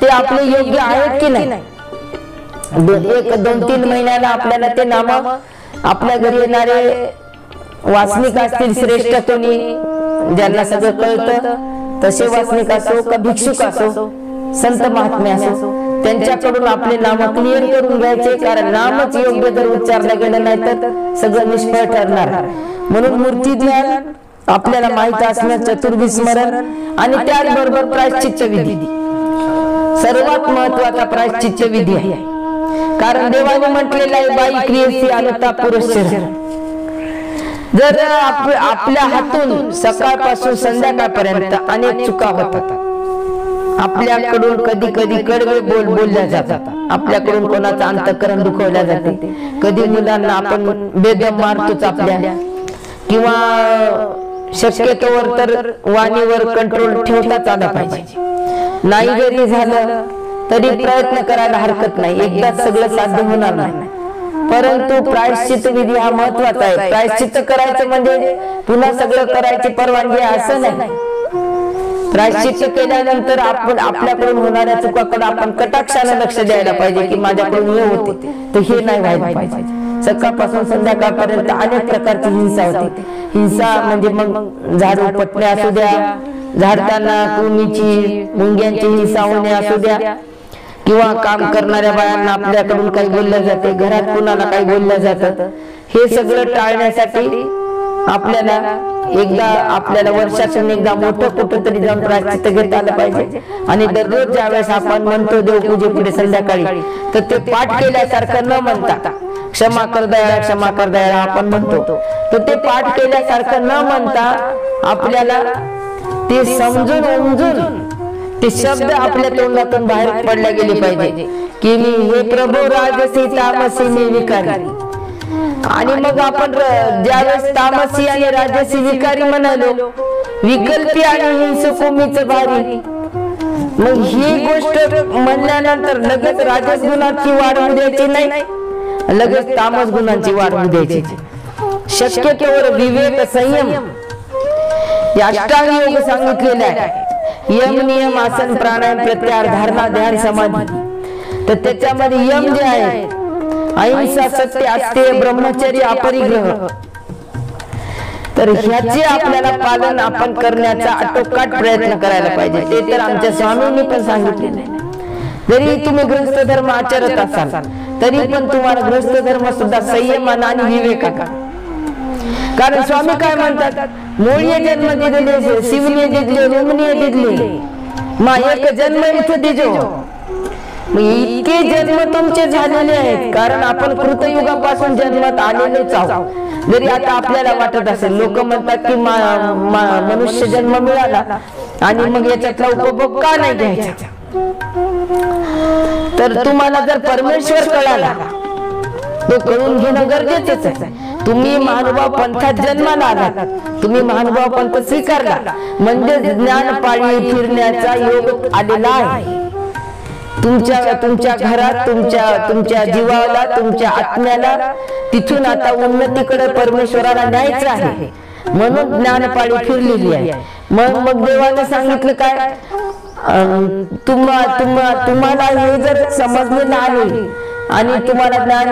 ते आपले योग्य आहेत की नाही. 1-2-3 महिन्याला आपल्याला ते नाम आपल्या घरी येणारे वासनिक असतील, श्रेष्ठ कोणी ज्यांना सगळं कळतं तसे वासनिक असो का भिक्षुक असो, संत महात्मे असो, त्यांच्याकडून आपले नाम क्लिअर करून घ्यायचे. कारण नामच योग्य जर उच्चारलं गेलं नाही तर सगळं निष्फळ ठरणार. म्हणून मूर्ती ज्ञान आपल्याला माहित असणं, चतुर्विध स्मरण, आणि त्याचबरोबर प्रायश्चित्त विधी सर्वात महत्वाचा प्रायश्चित्त विधी आहे. कारण देवाने म्हटलेलं आहे, बाई क्रियेसी अनुताप पुरश्चर. जर आपल्या हातून सकाळपासून संध्याकाळपर्यंत अनेक चुका होतात, आपल्याकडून कधी कधी कडवे बोलल्या जातात, आपल्याकडून कोणाचं अंतःकरण दुखवल्या जाते, कधी मुलांना आपण बेदम मारतोच आपल्या, किंवा शक्यतोवर तर वाणीवर कंट्रोल ठेवताच आला पाहिजे. नाही जरी झालं तरी प्रयत्न करायला हरकत नाही, एकदाच सगळं साध्य होणार नाही. परंतु प्रायश्चित्त विधी हा महत्वाचा आहे. प्रायश्चित्त करायचं म्हणजे पुन्हा सगळं करायची परवानगी असं नाही. प्रायश्चित्त केल्यानंतर आपण आपल्याकडून होणाऱ्या चुकाकडे आपण कटाक्षाने लक्ष द्यायला पाहिजे की माझ्याकडून हे होते तर हे नाही व्हायला पाहिजे. सकाळपासून संध्याकाळपर्यंत अनेक प्रकारची हिंसा होते. हिंसा म्हणजे मग झाडू पटणे असू द्या, झाडताना कुणीची मुंग्यांची हिंसा होणे असू द्या, किंवा काम करणाऱ्या बायांना आपल्याकडून काही बोललं जाते, घरात कुणाला काही बोललं जातं, हे सगळं टाळण्यासाठी आपल्याला वर्षातून एकदा मोठं कुठंतरी जाऊन प्रायश्चित्त घेता आलं पाहिजे. आणि दररोज ज्यावेळेस आपण म्हणतो देवपूजेपुढे संध्याकाळी, तर ते पाठ केल्यासारखं न म्हणता क्षमा कर दयाळा, क्षमा कर दयाळा आपण म्हणतो, तर ते पाठ केल्यासारखं न म्हणता आपल्याला ते समजून उमजून ते शब्द आपल्या तोंडातून बाहेर पडले गेले पाहिजे की मी हे प्रभू राजसी तामसी मी विकारी. आणि मग आपण ज्यावेळेस तामसी आणि राजसी विकारी म्हणालो, विकल्पी आणि हिंसक मीच भारी, मग ही गोष्ट म्हणल्यानंतर लगेच राजस गुणाची वाढ होऊ द्यायची नाही, लगेच तामस गुणांची वाढ होऊ द्यायची. शक्यतोवर विवेक, संयम या अष्टांग योग सांगितलेला आहे. यम, नियम, आसन, प्राणायाम, प्रत्याहार, धारणा, ध्यान, समाधी तर त्याच्यामध्ये यम जे आहे, अहिंसा, सत्य, अस्तेय, ब्रह्मचर्य, अपरिग्रह, तर ह्याचे आपल्याला पालन आपण करण्याचा आटोकाट प्रयत्न करायला पाहिजे. ते तर आमच्या स्वामींनी पण सांगितलेलं आहे. जरी तुम्ही गृहस्थ धर्म आचरत असाल तरी पण तुम्हाला गृहस्थ धर्म सुद्धा संयमानं आणि विवेकानं, कारण स्वामी काय म्हणतात, मोळीये जन्म दिले, शिवने दिले, रुमने दिले, मा एक जन्म इथं दिजो. इतके जन्म तुमचे झालेले आहेत, कारण आपण कृतयुगापासून जन्मात आलेलोच आहोत. जरी आता आपल्याला वाटत असेल, लोक म्हणतात की मनुष्य जन्म मिळाला आणि मग याच्यातला उपभोग का नाही घ्यायचा. तर तुम्हाला जर परमेश्वर कळाला, तो कळून घेणं गरजेचंच आहे. तुम्ही महानुभाव पंथात जन्माला आलात, तुम्ही महानुभाव पंथ स्वीकारला म्हणजे ज्ञान पाळी फिरण्याचा योग आलेला आहे. तुमच्या घरात, तुमच्या जीवाला, तुमच्या आत्म्याला तिथून आता उन्नतीकडे परमेश्वराला न्यायचं आहे, म्हणून ज्ञानपाळी फिरलेली आहे. मग देवाने सांगितलं काय, तुम्हाला हे जर समजलेलं आहे आणि तुम्हाला ज्ञान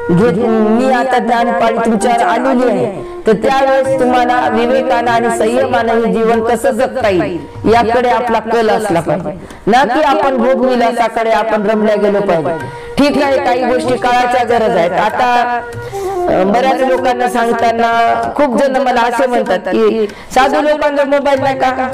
मी आता ज्ञानपाळी तुमच्यावर आलेली आहे, तर त्यावेळेस तुम्हाला विवेकानं आणि संयमानं हे जीवन कसं जगता येईल याकडे आपला कल असला पाहिजे, ना की आपण भोगविलासाकडे आपण रमल्या गेलो पाहिजे. ठीक आहे, काही गोष्टी काळाच्या गरज आहेत. आता बऱ्याच लोकांना सांगताना खूप जण मला असे म्हणतात की साधू लोकांचा मोबाईल नाही का,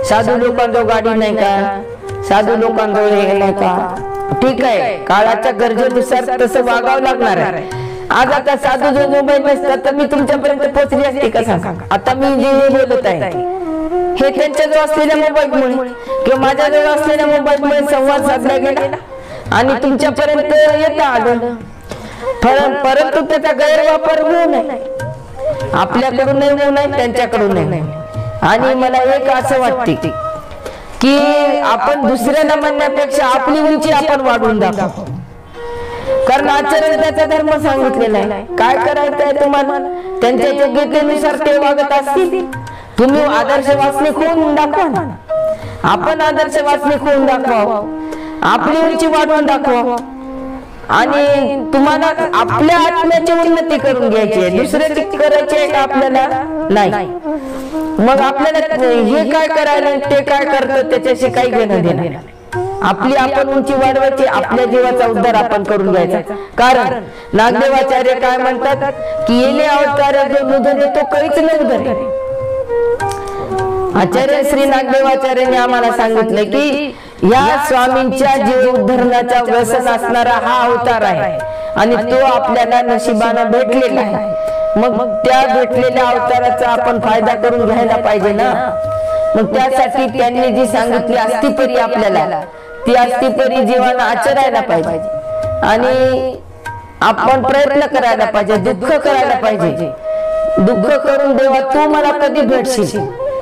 साधू लोकांजवळ गाडी नाही का, साधू लोकांजवळ हे नाही का. ठीक आहे, काळाच्या गरजेनुसार तसं वागावं लागणार आहे. आज आता साधू जो मोबाईल नसता तर मी तुमच्यापर्यंत पोहोचली असते का सांगा. आता मी जे बोलत आहे हे त्यांच्याजवळ असलेल्या मोबाईलमुळे किंवा माझ्याजवळ असलेल्या मोबाईलमुळे संवाद साधला गेला आणि तुमच्यापर्यंत येता आलं. परंतु त्याचा गैरवापर होऊ नये, आपल्याकडून होऊ नये, त्यांच्याकडून नाही. आणि मला एक असं वाटते की आपण दुसऱ्याला म्हणण्यापेक्षा आपली उंची आपण वाढवून दाखवू, कारण आचरण त्याचा धर्म सांगितलेला आहे. काय करायचंय तुम्हाला, त्यांच्या योग्यतेनुसार ते वागत असतील. तुम्ही आदर्श वासनिक होऊन दाखवा, आपण आदर्श वासनिक होऊन दाखवा, आपली उंची वाढवून दाखवा. आणि तुम्हाला आपल्या आत्म्याची उन्नती करून घ्यायची आहे, दुसऱ्याची करायची आहे का आपल्याला नाही. मग आपल्याला हे काय करायला ते काय करतं त्याच्याशी काही घेणं देणं नाही. आपली आपण उंची वाढवायची, आपल्या जीवाचा उद्धार आपण करून घ्यायचा. कारण नागदेवाचार्य काय म्हणतात की येणे अवतार जो नुधने तो काहीच नाही उधरे. आचार्य श्री नागदेवाचार्यांनी आम्हाला सांगितलं की या स्वामींच्या जीव उद्धरणाचा व्यसन असणारा हा अवतार आहे आणि तो आपल्याला नशिबानं भेटलेला आहे. मग त्या भेटलेल्या अवताराचा आपण फायदा करून घ्यायला पाहिजे ना. मग त्यासाठी त्यांनी जी सांगितली अस्तिपरी आपल्याला, ती अस्तिपरी जीवानं आचरायला पाहिजे आणि आपण प्रयत्न करायला पाहिजे, दुःख करायला पाहिजे. दुःख करून देवा तू मला कधी भेटशील,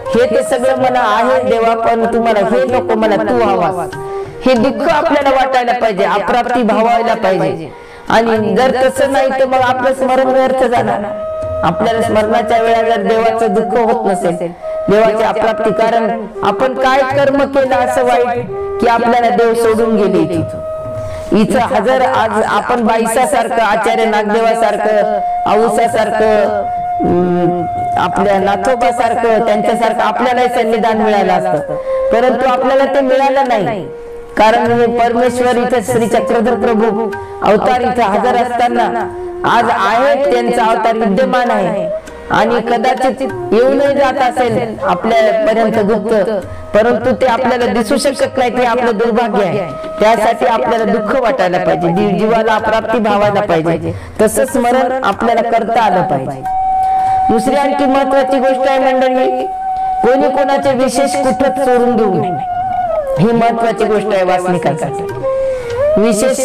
हे ते सगळं मला आहे देवा, पण तुम्हाला हे नको, मला तू हवास, हे दुःख आपल्याला वाटायला पाहिजे, अप्राप्ती भावायला पाहिजे. आणि जर तसं नाही तर मग आपलं स्मरण व्यर्थ जाणार. आपल्याला स्मरणाच्या वेळा जर देवाचं दुःख होत नसेल, देवाची अप्राप्ती, कारण आपण काय कर्म केलं असं वाईट की आपल्याला देव सोडून गेले. इथं हजर आज आपण बाईसासारखं, आचार्य नागदेवासारखं, आऊसासारखं, आपल्या नाथोबासारखं, त्यांच्यासारखं आपल्याला सन्निधान मिळालं असतं, परंतु आपल्याला ते मिळालं नाही. कारण परमेश्वर इथं श्री चक्रधर प्रभू अवतार इथं हजर असताना आज आहे, त्यांचा अवतार विद्यमान आहे आणि कदाचित येऊनही जात असेल आपल्यापर्यंत गुप्त, परंतु ते आपल्याला दिसू शकत नाही, ते आपलं दुर्भाग्य आहे. त्यासाठी आपल्याला दुःख वाटायला पाहिजे, जीवाला अप्राप्ती भावायला पाहिजे, तसं स्मरण आपल्याला करता आलं पाहिजे. दुसरी आणखी महत्वाची गोष्ट आहे मंडळी, कोणी कोणाचे विशेष कुठं चोरून देऊ नये, ही महत्वाची गोष्ट आहे वासनिकांसाठी. विशेष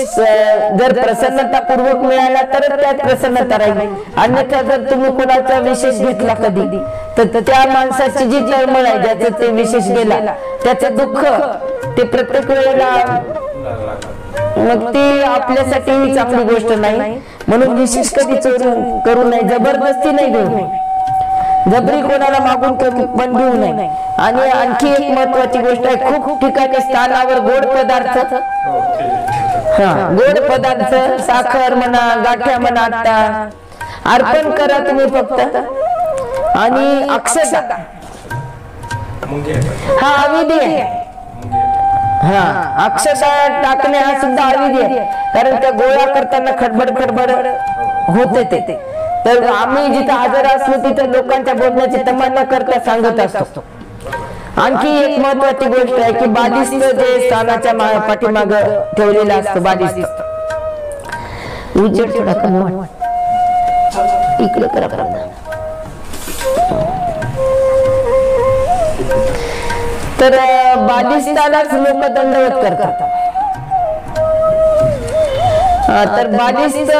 जर प्रसन्नतापूर्वक मिळाला तर त्यात प्रसन्नता राहील, अन्यथा जर तुम्ही कोणाचा विशेष घेतला कधी तर त्या माणसाची जी तळमळ आहे, ज्याचं ते विशेष गेला, त्याचं दुःख ते प्रत्येक वेळेला, मग ती आपल्यासाठी चांगली गोष्ट नाही. म्हणून विशेष कधी चोरून करू नये, जबरदस्ती नाही देऊ नये. जबरी कोणाला मागून पण घेऊ नये. आणि आणखी एक महत्वाची गोष्ट आहे, खूप ठिकाणी स्थानावर गोड पदार्थ, गोड पदार्थ साखर म्हणा, गाठ्या म्हणा, आता अर्पण करा तुम्ही फक्त. आणि अक्षता हा अविधी आहे. अक्षता टाकणे हा सुद्धा अविधी आहे, कारण त्या गोळा करताना खडबड होते ते. तर आम्ही जिथे हजर असलो तिथे लोकांच्या बोलण्याची तमा न करता सांगत असतो. आणखी एक महत्वाची गोष्ट आहे की बालिस्त जे स्थानाच्या पाठीमाग ठेवलेलं असतं, बालिस्त उजेड थोडा कमी इकडे करा. तर बालिस्तालाच लोक दंडवत करतात. तर बालिस्त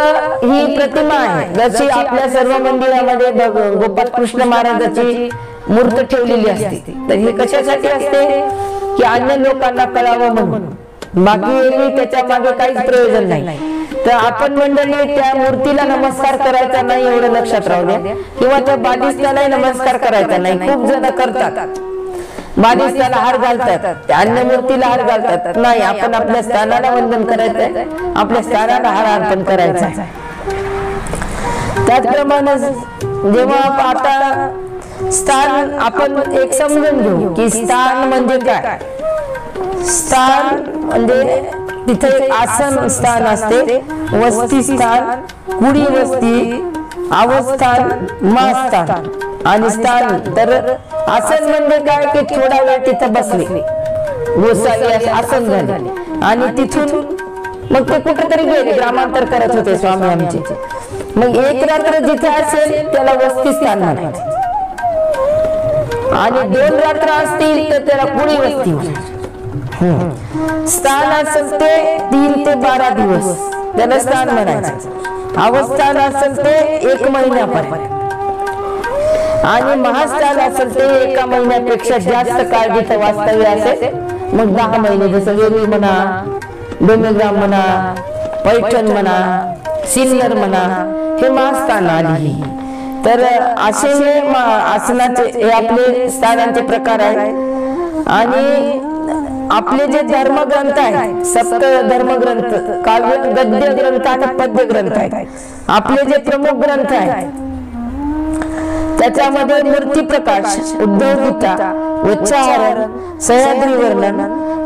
ही प्रतिमा आहे, जशी आपल्या सर्व मंदिरामध्ये गोपाल कृष्ण महाराजाची मूर्त ठेवलेली असते. तर हे कशासाठी असते की अन्य लोकांना कळावं म्हणून, बाकी त्याच्या मागे काहीच प्रयोजन नाही. तर आपण मंडळी त्या मूर्तीला नमस्कार करायचा नाही एवढं लक्षात राहू द्या, किंवा त्या बालिस्तालाही नमस्कार करायचा नाही. खूप जण करतात, बालिस्ताला हार घालतात, त्या अन्य मूर्तीला हार घालतात. नाही, आपण आपल्या स्थानाला वंदन करायचंय, आपल्या स्थानाला हार अर्पण करायचा. त्याचप्रमाणे जेव्हा आता स्थान आपण एक समजून घेऊ की स्थान म्हणजे काय. स्थान म्हणजे तिथे एक आसन स्थान असते, वस्ती स्थान, कुडी वस्ती, अवस्थान, मास्थान आणि स्थान. तर आसन म्हणजे काय की थोडा वेळ तिथं बसले, गोसाई आसन झाले आणि तिथून मग ते कुठेतरी गेले, ग्रामांतर करत होते स्वामी आमचे. मग एक रात्र जिथे असेल त्याला वस्ती स्थान म्हणायचे, आणि 2 रात्र असतील तर त्याला कुडी वस्ती म्हणायचे. स्थान असेल ते 3 ते 12 दिवस त्याला स्थान म्हणायचं. अवस्थान असेल ते 1 महिन्यापर्यंत, आणि महास्थान असेल ते 1 महिन्यापेक्षा जास्त काळ जिथे वास्तव्य असेल मग 10 महिने, जसं वेरूळ म्हणा, डोंगरगाव म्हणा, पैठण म्हणा, सिन्नर म्हणा, हे महास्थान आली. तर असे हे आसनाचे हे आपले स्थानांचे प्रकार आहेत. आणि आपले जे धर्मग्रंथ आहेत, सप्त धर्मग्रंथ, काव्य गद्य ग्रंथ आणि पद्य ग्रंथ आहेत, आपले जे प्रमुख ग्रंथ आहेत त्याच्यामध्ये मूर्ती प्रकाश, उद्धव गीता, वच्चाहरण, सह्याद्री वर्णन,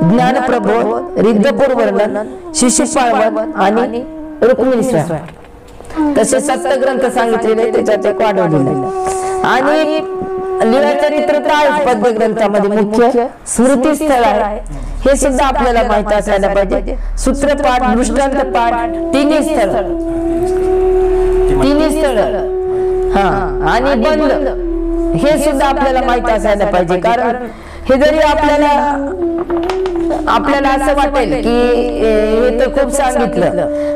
ज्ञानप्रबोध, रिद्धपूर वर्णन, शिशुपाळवन आणि रुक्मिणी स्वयंवर, तसे सप्तग्रंथ सांगितलेले त्याच्यात एक वाढवलेले. आणि लीळाचरित्र तर आहे पद्य ग्रंथामध्ये, मुख्य स्मृतीस्थळ आहे, हे सुद्धा आपल्याला माहित असायला पाहिजे. सूत्रपाठ, दृष्टांत पाठ, तिन्ही स्थळ आणि बंद हे सुद्धा आपल्याला माहित असायला पाहिजे. कारण हे जरी आपल्याला असं वाटेल की हे तर खूप सांगितलं,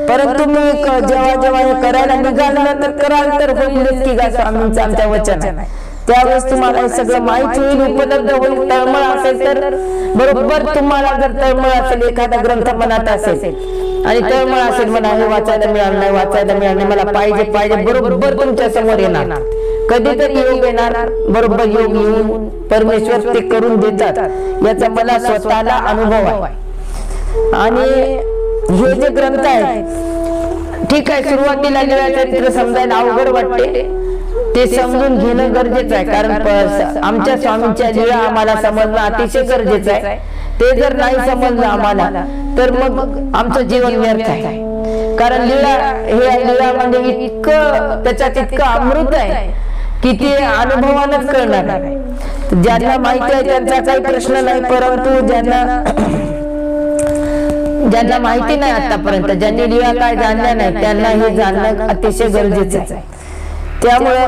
परंतु मी जेव्हा हे करायला निघालं तर कराल तर होईलच की गा स्वामींचं आमच्या वचन आहे. त्यावेळेस तुम्हाला हे सगळं माहित होईल, उपलब्ध होईल. तळमळ असेल तर बरोबर तुम्हाला, जर तळमळ असेल, एखादा ग्रंथ मनात असेल आणि तळमळ असेल, मला हे वाचायला मिळालं नाही, वाचायला मिळालं नाही, मला पाहिजे, बरोबर तुमच्या समोर येणार. कधीतरी योग येणार, बरोबर योग येऊन परमेश्वर ते करून देतात, याचा मला स्वतःला अनुभव आहे. आणि हे जे ग्रंथ आहेत, ठीक आहे, सुरुवातीला लीळाचरित्र समजायला अवघड वाटते, ते समजून घेणं गरजेचं आहे. कारण आमच्या स्वामींच्या लीळा आम्हाला समजणं अतिशय गरजेचं आहे. ते जर नाही समजलं आम्हाला तर मग आमचं जीवन व्यर्थ आहे. कारण लीळा म्हणजे इतकं, त्याच्यात इतकं अमृत आहे की ते अनुभवानच कळणार आहे. ज्यांना माहिती आहे त्यांचा काही प्रश्न नाही, परंतु ज्यांना माहिती नाही आतापर्यंत, ज्यांनी लीळा काय जाणल्या नाही, त्यांना हे जाणणं अतिशय गरजेचं आहे. त्यामुळे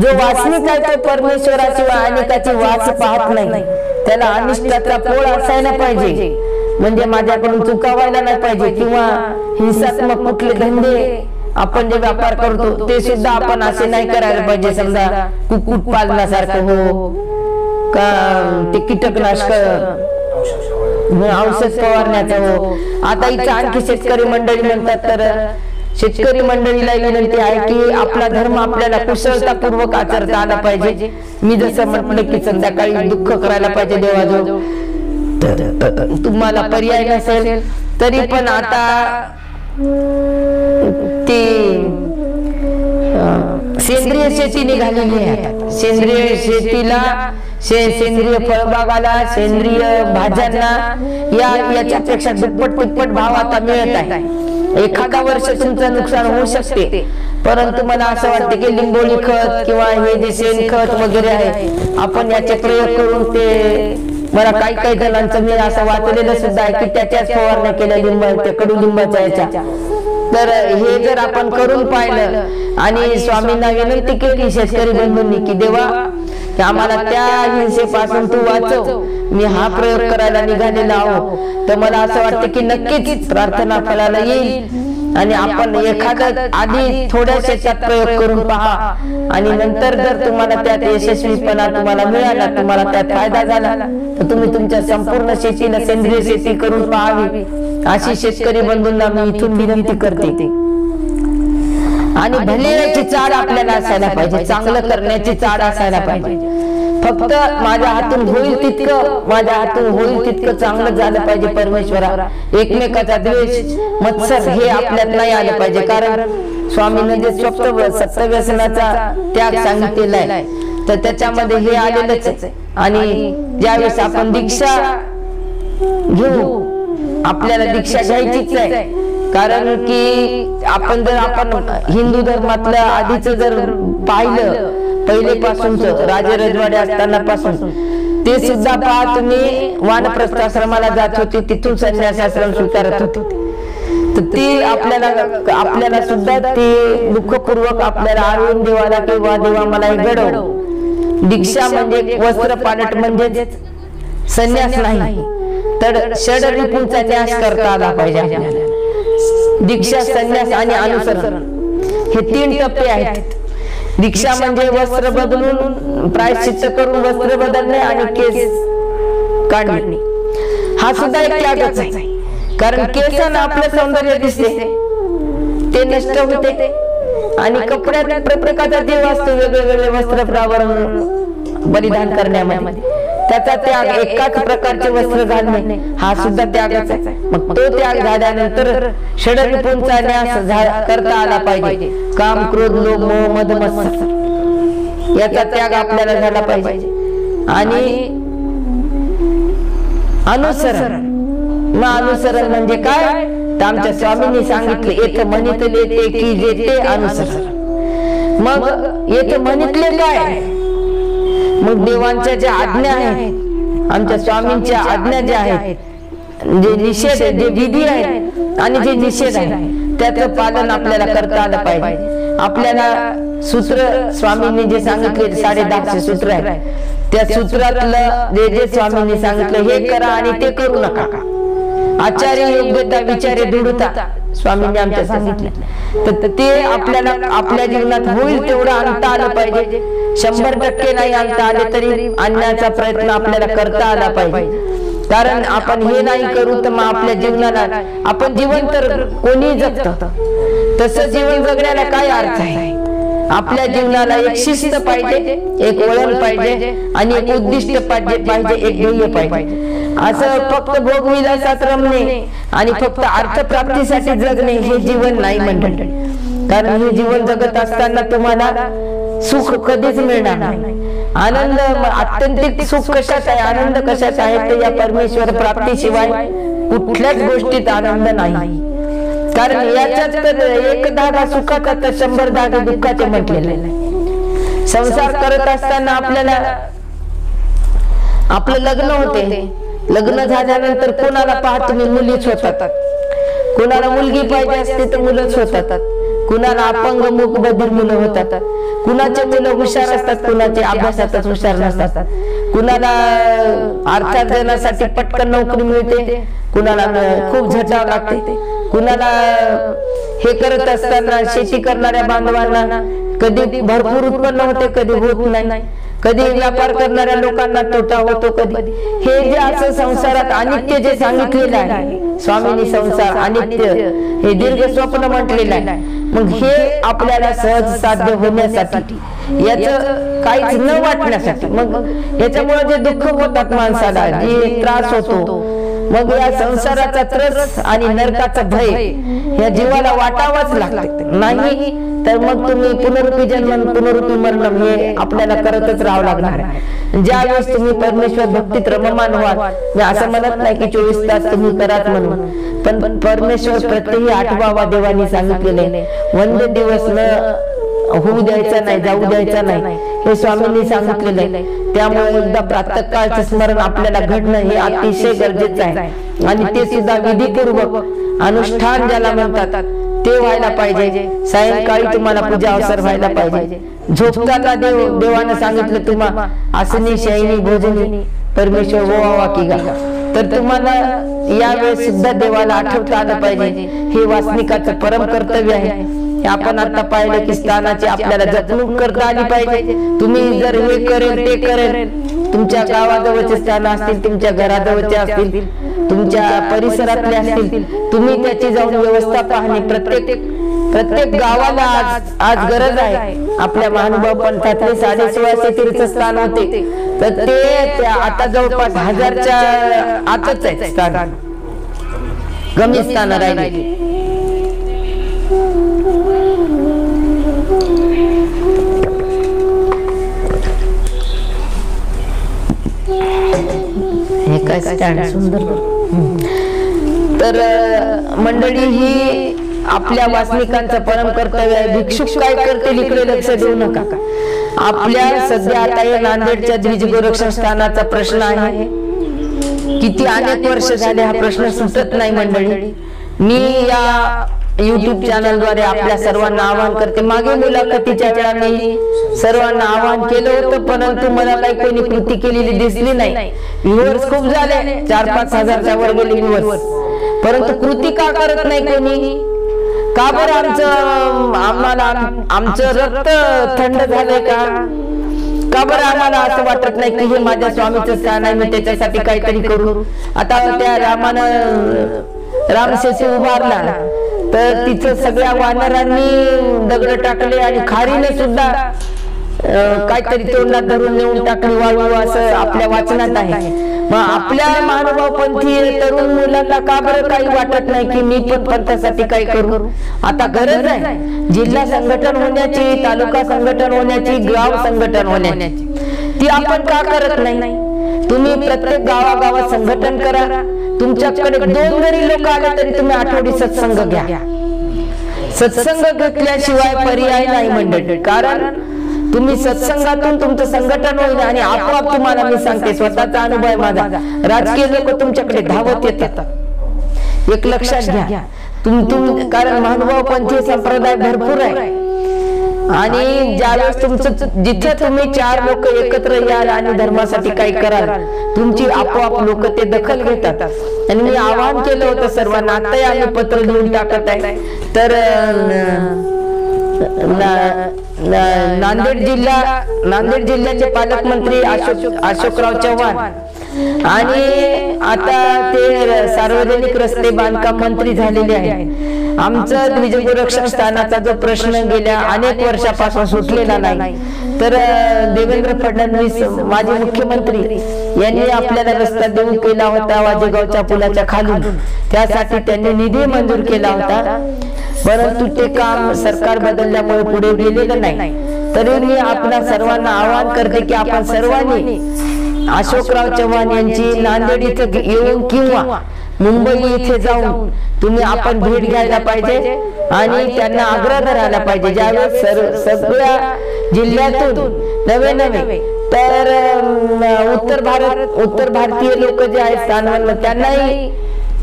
जो वासनिक आहे तो परमेश्वराशिवाय अनेकाची वाच पाहत नाही, त्याला अनिष्टाचा पोळ असायला पाहिजे. म्हणजे माझ्याकडून चुकावायला नाही पाहिजे, किंवा हिंसात्मक कुठले धंदे आपण जे व्यापार करतो ते सुद्धा आपण असे नाही करायला पाहिजे. समजा कुक्कुट पालनासारखं हो, का ते कीटकनाशक औषध फवारण्याचं हो. आता इथं आणखी शेतकरी मंडळी म्हणतात तर शेतकरी मंडळीला विनंती आहे की आपला धर्म आपल्याला कुशलतापूर्वक आचरता आला पाहिजे. मी जसं म्हटलं की संध्याकाळी दुःख करायला पाहिजे देवाजवळ, तर तुम्हाला पर्याय नसेल तरी पण आता ती सेंद्रिय शेती निघालेली आहे. सेंद्रिय शेतीला, सेंद्रिय फळबागाला, सेंद्रिय भाज्यांना याच्यापेक्षा दुप्पट तिप्पट भाव आता मिळत आहे. एखादा वर्ष तुमचं नुकसान होऊ शकते, परंतु मला असं वाटतं की लिंबोळी खत किंवा हे जे शेणखत वगैरे आहे, आपण याचे प्रयोग करून ते, मला काही जणांचं मी असं वाचलेलं सुद्धा आहे की त्याच्याच फवारण्या केल्या लिंबाच्या, कडुलिंबाच्या याच्या. तर हे जर आपण करून पाहिलं आणि स्वामींना विनंती केली शेतकरी बंधूंनी की देवा आम्हाला त्या हिंसेपासून तू वाचव, मी हा प्रयोग करायला निघालेला आहो, तर मला असं वाटतं की नक्कीच प्रार्थना फळाला येईल. आणि आपण एखादा आधी थोड्या शेतात प्रयोग करून पहा आणि नंतर जर तुम्हाला त्यात यशस्वीपणा तुम्हाला मिळाला, तुम्हाला त्यात फायदा झाला, तर तुम्ही तुमच्या संपूर्ण शेतीला सेंद्रिय शेती करून पाहावी, अशी शेतकरी बंधूंना मी इथून विनंती करते. आणि भल्याची चाड आपल्याला असायला पाहिजे, चांगलं करण्याची चाड असायला पाहिजे. फक्त माझ्या हातून होईल तितकं, माझ्या हातून होईल तितकं चांगलं झालं पाहिजे परमेश्वरा. एकमेकाचा द्वेष, मत्सर हे आपल्यात नाही आलं पाहिजे. कारण स्वामीने जे सप्तव्यसनाचा त्याग सांगितलेला आहे, तर त्याच्यामध्ये हे आलेलंच आहे. आणि ज्यावेळेस आपण दीक्षा घेऊ, आपल्याला दीक्षा घ्यायचीच आहे. कारण की आपण हिंदू धर्मातलं आधीच जर पाहिलं, पहिलेपासूनच राजे रजवाडे असताना पासून, ते सुद्धा पहा तुम्ही वानप्रस्थ आश्रमाला जात होते, तिथून संन्यास आश्रम स्वीकारत होते. तर ते आपल्याला सुद्धा ते दुःखपूर्वक आपल्याला आळवून देवाला किंवा देवा मला हे घडव. दीक्षा म्हणजे वस्त्र पालट म्हणजे संन्यास नाही, तर षड रिपुंचा न्यास करता आला पाहिजे. दीक्षा, संन्यास आणि अनुसरण हे 3 टप्पे आहेत. दीक्षा म्हणजे वस्त्र बदलून, प्रायश्चित्त करून वस्त्र बदलणे आणि केस काढणे, हा सुद्धा एक त्यागच आहे. कारण केसांना आपलं सौंदर्य दिसते, ते नष्ट होते. आणि कपड्यात प्रत्येकाचा जीव असतो, वेगवेगळे वस्त्र बलिदान करण्यामध्ये, त्याचा त्याग, एकाच प्रकारचे वस्त्र घालणे हा सुद्धा त्यागच आहे. मग तो त्याग झाल्यानंतर षडरिपुंचा न्यास करता आला पाहिजे. काम, क्रोध, लोभ, मोह, मद, मत्सर याचा त्याग आपल्याला झाला पाहिजे. आणि अनुसरण, मग अनुसरण म्हणजे काय, तर आमच्या स्वामींनी सांगितले, येथे म्हणितले ते की जे ते अनुसरण. मग येथे म्हणितले काय, मग देवांच्या ज्या आज्ञा आहेत, आमच्या स्वामींच्या आज्ञा ज्या आहेत, जे निषेध, जे विधी आहेत आणि जे निषेध आहे, त्याचं पालन आपल्याला करता आलं पाहिजे. आपल्याला सूत्र स्वामींनी जे सांगितले 10.5 सूत्र आहे, त्या सूत्रातलं जे स्वामींनी सांगितलं हे करा आणि ते करू नका. आचार्य योग्यता विचारे दृढता स्वामींनी आमच्या सांगितलं, तर ते आपल्याला आपल्या जीवनात होईल तेवढं आणता आलं पाहिजे. 100% नाही आणता आले तरी आणण्याचा प्रयत्न आपल्याला करता आला पाहिजे. कारण आपण हे नाही करू तर मग आपल्या जीवनाला, आपण जीवन तर कोणी जगत, तसं जीवन जगण्याला काय अर्थ आहे. आपल्या जीवनाला एक शिस्त पाहिजे, एक वळण पाहिजे आणि एक उद्दिष्ट पाहिजे, एक ध्येय पाहिजे. असं फक्त भोगविलासात रमणे आणि फक्त अर्थप्राप्तीसाठी जगणे हे जीवन नाही मंडळी. कारण हे जीवन जगत असताना तुम्हाला सुख कधीच मिळणार नाही. आनंद, आत्यंतिक सुख कशात आहे, आनंद कशात आहे, तर या परमेश्वर प्राप्तीशिवाय कुठल्याच गोष्टीत आनंद नाही. कारण याच्यात तर 1 धागा सुखाचा तर 100 धागे दुःखाचे म्हटलेले नाही. संसार करत असताना आपल्याला आपलं लग्न होते, लग्न झाल्यानंतर कोणाला पाहत तुम्ही मुलीच होतात, कुणाला मुलगी पाहिजे असते तर मुलंच होतात, कुणाला अपंग मूक बधिर मुलं होतात, कुणाचे मुलं हुशार असतात, कुणाचे अभ्यासातच हुशार नसतात, कुणाला अर्थार्जनासाठी पटकन नोकरी मिळते, कुणाला खूप झटाव लागते, कुणाला हे करत असताना शेती करणाऱ्या बांधवांना कधी भरपूर उत्पन्न होते, कधी होत नाही. कधी व्यापार करणाऱ्या लोकांना तोटा होतो, कधी हे जे असं संसारात अनित्य जे सांगितलेलं आहे स्वामींनी, संसार अनित्य हे दीर्घ स्वप्न म्हटलेलं आहे. मग हे आपल्याला सहज साध्य होण्यासाठी, याच काहीच न वाटण्यासाठी, मग याच्यामुळे जे दुःख होतात माणसाला, जे त्रास होतो, मग या संसाराचा त्रस आणि नरकाचा भय या जीवाला वाटावाच लागते. नाही तर मग तुम्ही पुनरुपी जन्म पुनरुपी मरण हे आपल्याला करतच राहावं लागणार आहे. ज्यावेळेस तुम्ही परमेश्वर भक्तीत रममान व्हाल, मी असं म्हणत नाही की 24 तास तुम्ही करात म्हणून, पण परमेश्वर प्रत्येक 8वावा देवानी सांगितलेले वंदे दिवस न होऊ द्यायचा नाही, जाऊ द्यायचा नाही, हे स्वामींनी सांगितलेलं आहे. त्यामुळे एकदा प्रातःकाळचं स्मरण आपल्याला घडणं हे अतिशय गरजेचं आहे. आणि ते सुद्धा विधीपूर्वक अनुष्ठान ज्याला म्हणतात ते व्हायला पाहिजे. सायंकाळी तुम्हाला पूजा अवसर व्हायला पाहिजे. झोपताना देवानं सांगितलं तुम्हा आसनी शयनी भोजनी परमेश्वर ओवावा की गा. तर तुम्हाला यावेळेस सुद्धा देवाला आठवता आलं पाहिजे. हे वासनिकाचं परम कर्तव्य आहे. आपण आता पाहिलं की स्थानाची आपल्याला जपणूक करता आली पाहिजे. तुम्ही जर हे करेल ते करेल, तुमच्या गावाजवळचे स्थान असतील, तुमच्या घराजवळचे असतील, तुमच्या परिसरातले असतील, तुम्ही त्याची जाऊन व्यवस्था पाहणे. प्रत्येक गावाला आज गरज आहे. आपल्या महानुभाव पंथातले 1650 तीर्थस्थान होते, तर ते आता जवळपास 1000च्या आतच आहेत स्थान, गमी स्थान राहिले. हे काय स्टँड सुंदर. तर मंडळी ही आपल्या वासनिकांचं परम कर्तव्य आहे. भिक्षुक काय करतील इकडे लक्ष देऊ नका. आपल्या सध्या आता या नांदेडच्या द्विजगोरक्षण स्थानाचा प्रश्न आहे. किती अनेक वर्ष झाले हा प्रश्न सुटत नाही मंडळी. मी या YouTube चॅनलद्वारे आपल्या सर्वांना आवाहन करते. मागे मुलाखतीच्या वेळा मी सर्वांना आवाहन केलं होतं, परंतु मला काही कोणी कृती केलेली दिसली नाही. व्ह्यूअर्स खूप झाले, 4-5 हजारच्या वर गेले व्ह्यूअर्स, परंतु कृती का करत नाही कोणी? का बरं आमचं रक्त थंड झालंय का? का बरं आम्हाला असं वाटत नाही की हे माझ्या स्वामीचं स्थान आहे, मी त्याच्यासाठी काहीतरी करू? आता त्या राम सेतू उभारला तर तिथं सगळ्या वानरांनी दगड टाकले आणि खारीने सुद्धा काहीतरी तोंडात धरून नेऊन टाकली वाळू, असं आपल्या वाचनात आहे. मग आपल्या महानुभाव पंथीय तरुण मुलांना का बरं काही वाटत नाही की मी पण पंथासाठी काही करू? आता गरज आहे जिल्हा संघटन होण्याची, तालुका संघटन होण्याची, गाव संघटन होण्याची. ती आपण का करत नाही? तुम्ही प्रत्येक गावागावात संघटन करा. तुमच्याकडे 2 जरी लोक आले तरी तुम्ही आठवडी सत्संग घ्या. सत्संग घेतल्याशिवाय पर्याय नाही मंडळी. कारण तुम्ही सत्संगातून तुमचं संघटन होईल आणि आपोआप तुम्हाला, मी सांगते स्वतःचा अनुभव आहे माझा, राजकीय लोक तुमच्याकडे धावत येतात. एक लक्षात घ्या. कारण महानुभाव पंथीय संप्रदाय भरपूर आहे आणि ज्यावेळेस तुमचं जिथे तुम्ही 4 लोक एकत्र याल आणि धर्मासाठी काही कराल, तुमची आपोआप लोक ते दखल घेतात. आणि मी आवाहन केलं होतं सर्वांना, आता आम्ही पत्र लिहून टाकत आहे. तर नांदेड जिल्ह्याचे पालकमंत्री अशोकराव चव्हाण आणि आता ते सार्वजनिक रस्ते बांधकाम मंत्री झालेले आहेत. आमचं द्विजगोरक्षण स्थानाचा जो प्रश्न गेल्या अनेक वर्षापासून सुटलेला नाही, तर देवेंद्र फडणवीस माजी मुख्यमंत्री यांनी आपल्याला रस्ता देऊ केला होता वाजेगावच्या पुलाच्या खालून. त्यासाठी त्यांनी निधी मंजूर केला होता, परंतु ते काम सरकार बदलल्यामुळे पुढे गेलेलं नाही. तरी मी आपल्या सर्वांना आवाहन करते की आपण सर्वांनी अशोकराव चव्हाण यांची नांदेड इथे येऊन किंवा मुंबई इथे जाऊन तुम्ही आपण भेट घ्यायला पाहिजे आणि त्यांना आग्रह धरायला पाहिजे. ज्यावेळेस सगळ्या जिल्ह्यातून नवे तर उत्तर भारतीय लोक जे आहेत स्थानवरून, त्यांनाही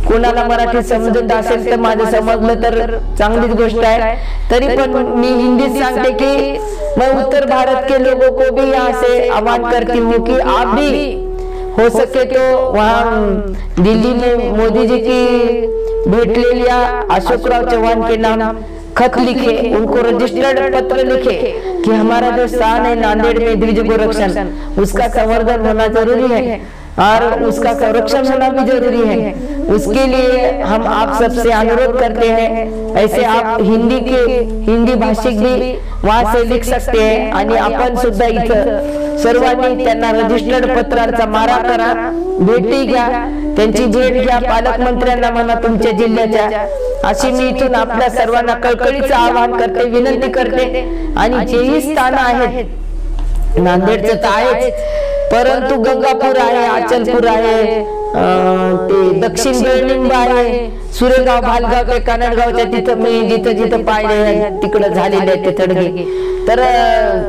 कोणाला मराठी समजत असेल तर माझं समजलं तर चांगलीच गोष्ट आहे. तरी पण मी हिंदीत सांगते की मैं उत्तर भारत के लोगों को भी यहाँ से आह्वान करती हूँ कि आप भी हो सके तो वहाँ दिल्ली में मोदी जी की भेंट ले लिया, अशोकराव चव्हाण के नाम खत लिखे, उनको रजिस्टर्ड पत्र लिखे कि हमारा जो स्थान है नांदेड़ में द्विज गोरक्षण, उसका संवर्धन होना जरूरी है और उसका संरक्षण होना भी जरूरी है। उसके लिए हम आप सबसे अनुरोध करते हैं, ऐसे आप हिंदी भाषिक भी वहां से लिख सकते हैं आणि आपण सुद्धा इथं सर्वांनी त्यांना रजिस्टर्ड पत्रांचा मारा करा, भेटी घ्या, त्यांची भेट घ्या, पालकमंत्र्यांना म्हणा तुमच्या जिल्ह्याच्या, अशी मी इथून आपल्या सर्वांना कळकळीचं आवाहन करते, विनंती करते। आणि जेही स्थान आहेत नांदेडचं तर आहेच, परंतु गंगापूर आहे, अचलपूर आहे, ते दक्षिण बेळलिंब आहे, सुरेगाव, भालगाव, कानडगावच्या तिथं मी जिथं पाहिले तिकडं झालेले ते तडगे, तर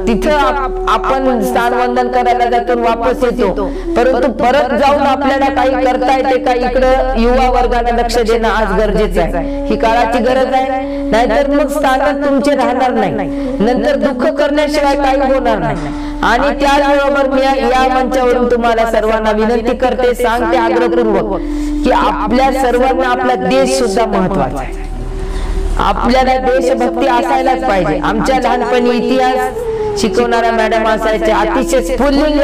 तिथं आपण स्थानवंदन करायला जातो, वापस येतो, परंतु परत जाऊन आपल्याला काही करता येते का इकडं युवा वर्गाला लक्ष देणं आज गरजेचं आहे, ही काळाची गरज आहे। नाहीतर मग स्थानात तुमचे राहणार नाही, नंतर दुःख करण्याशिवाय काही होणार नाही। आणि त्याचबरोबर मी या मंचावरून तुम्हाला सर्वांना विनंती करते, सांगते आग्रहपूर्वक की आपल्या सर्वांना आपला देश सुद्धा महत्वाचा आहे, आपल्याला देशभक्ती असायलाच पाहिजे। आमच्या लहानपणी इतिहास शिकवणाऱ्या मॅडम असायच्या, अतिशय स्फुल्लिंग,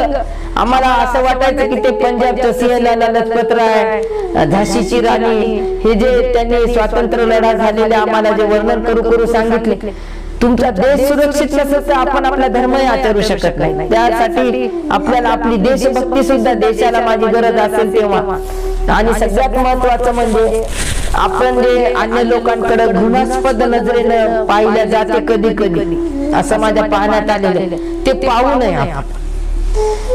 आम्हाला असं वाटायचं की ते पंजाबचं सिंहलाला लजपतराय, झाशीची राणी, हे जे त्यांनी स्वातंत्र्य लढा झालेले आम्हाला जे वर्णन करू सांगितले, तुमचा देश सुरक्षित नसेल तर आपण आपला धर्मही आचरू शकत नाही। त्यासाठी आपल्याला आपली देशभक्ती सुद्धा, देशाला माझी गरज असेल तेव्हा, आणि सगळ्यात महत्वाचं म्हणजे आपण जे अन्य लोकांकडे घृणास्पद नजरेनं पाहिल्या जाते कधी कधी, असं माझ्या पाहण्यात आलेलं, ते पाहू नये आपण।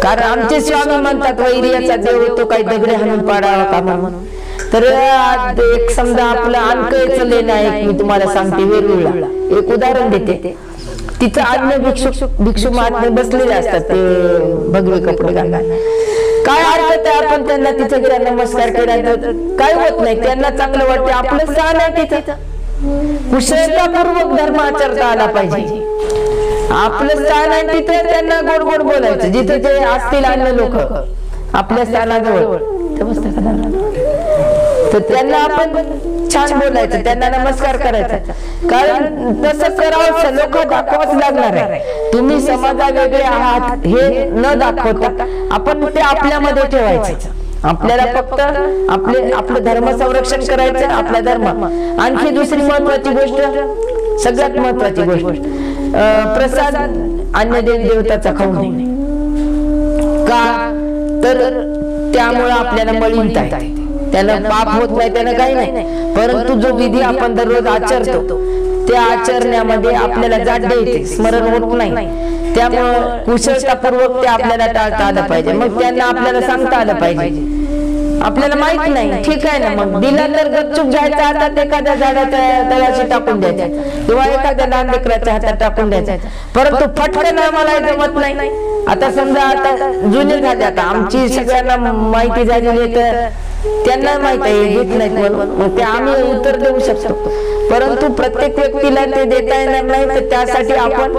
कारण आमचे स्वामी म्हणतात वैर्याचा देव तो काही दगडे हाणून पाडावा का म्हणून। तर एक समजा आपलं अनकळचं लेणं आहे, मी तुम्हाला सांगते, वेरूळला एक उदाहरण देते, तिथं अन्य भिक्षू महात्मे बसलेले असतात, ते भगवे कपडे घालून, काय हरकत आहे आपण त्यांना तिथे गेला नमस्कार केला तर काय होत नाही, त्यांना चांगलं वाटते, आपलं स्थान आहे तिथं, कुशलतापूर्वक धर्म आचरता आला पाहिजे, आपलं स्थान आहे तिथे त्यांना गोड गोड बोलायचं, जिथे जे असतील अन्य लोक आपल्या स्थानाजवळ तर त्यांना आपण छान बोलायचं, त्यांना नमस्कार करायचा, कारण तसं करावं लोक दाखवाच लागणार आहे। तुम्ही समाजा वेगळे आहात हे न दाखवता आपण ते आपल्यामध्ये ठेवायचं, आपल्याला फक्त आपलं धर्म संरक्षण करायचं, आपला धर्म। आणखी दुसरी महत्वाची गोष्ट, सगळ्यात महत्वाची गोष्ट, प्रसाद अन्य देवताचा खाऊ नये, का तर त्यामुळे आपल्याला मलिनता आहे, त्याला पाप होत नाही, त्याला काही नाही, परंतु जो विधी आपण दररोज आचरतो त्या आचरण्यामध्ये आपल्याला जाड्य येते, स्मरण होत नाही, त्यामुळे कुशलतापूर्वक ते आपल्याला टाळता आलं पाहिजे। मग त्यांना आपल्याला सांगता आलं पाहिजे, आपल्याला माहित नाही ठीक आहे ना, मग दिला तर गपचूप जायचा, हातात एखाद्या झाडाच्या तळाशी टाकून द्यायचं किंवा एखाद्या लहान लेकराच्या हातात टाकून द्यायचं, परंतु फटकन आम्हाला जमत नाही। आता समजा आता जुने झाले, आता आमची सगळ्यांना माहिती झालेली तर त्यांना माहित आहे घेत नाहीत म्हणून, मग ते आम्ही उत्तर देऊ शकतो, परंतु प्रत्येक व्यक्तीला ते देता येणार नाही, तर त्यासाठी आपण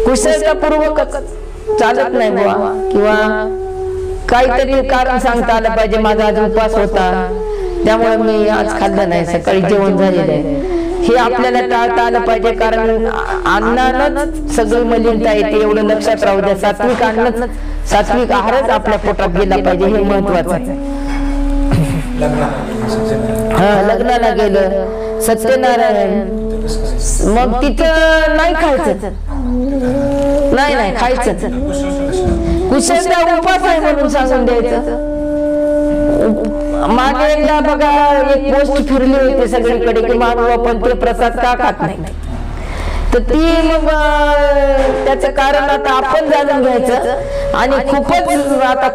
कुशलतापूर्वक चालत नाही बुवा, किंवा काहीतरी कारण सांगता आलं पाहिजे, माझा आज उपवास होता त्यामुळे मी आज खाल्लं नाही, सकाळी जेवण झालेलं आहे, हे आपल्याला टाळता आलं पाहिजे, कारण अन्नानच सगळी मलिनता येते, एवढं लक्षात राहू द्या। सात्विक अन्न, सात्विक आहारच आपल्या पोटात गेला पाहिजे, हे महत्वाचं आहे। हा, लग्नाला गेलं सत्यनारायण, मग तिथं नाही खायचं, नाही खायचं, कुशलता उपवास आहे म्हणून सांगून द्यायचं। मागे एकदा बघा एक पोस्ट फिरली होती सगळीकडे की मानव आपण ते प्रसाद का खात नाही, तर ती मग त्याचं कारण आता आपण जाणून घ्यायचं, आणि खूपच जर आता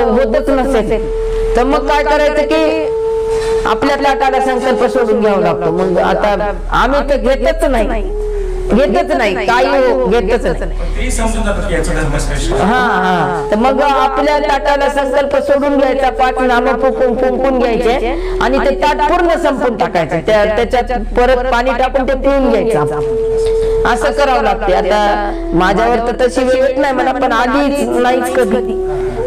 होतच नसेल तर मग काय करायचं की आपल्या ताटाला संकल्प सोडून घ्यावा लागतो। मग आता आम्ही तर घेतच नाही, काही घेतच नाही, तर मग आपल्या ताटाला संकल्प सोडून घ्यायचा, 5 नाम फुंकून घ्यायचे आणि ते ताट पूर्ण संपून टाकायचं, त्याच्यात परत पाणी टाकून ते पिऊन घ्यायचं, असं करावं लागते। आता माझ्यावर तर तशी वेळ येत नाही मला, पण आधीच नाहीच कधी,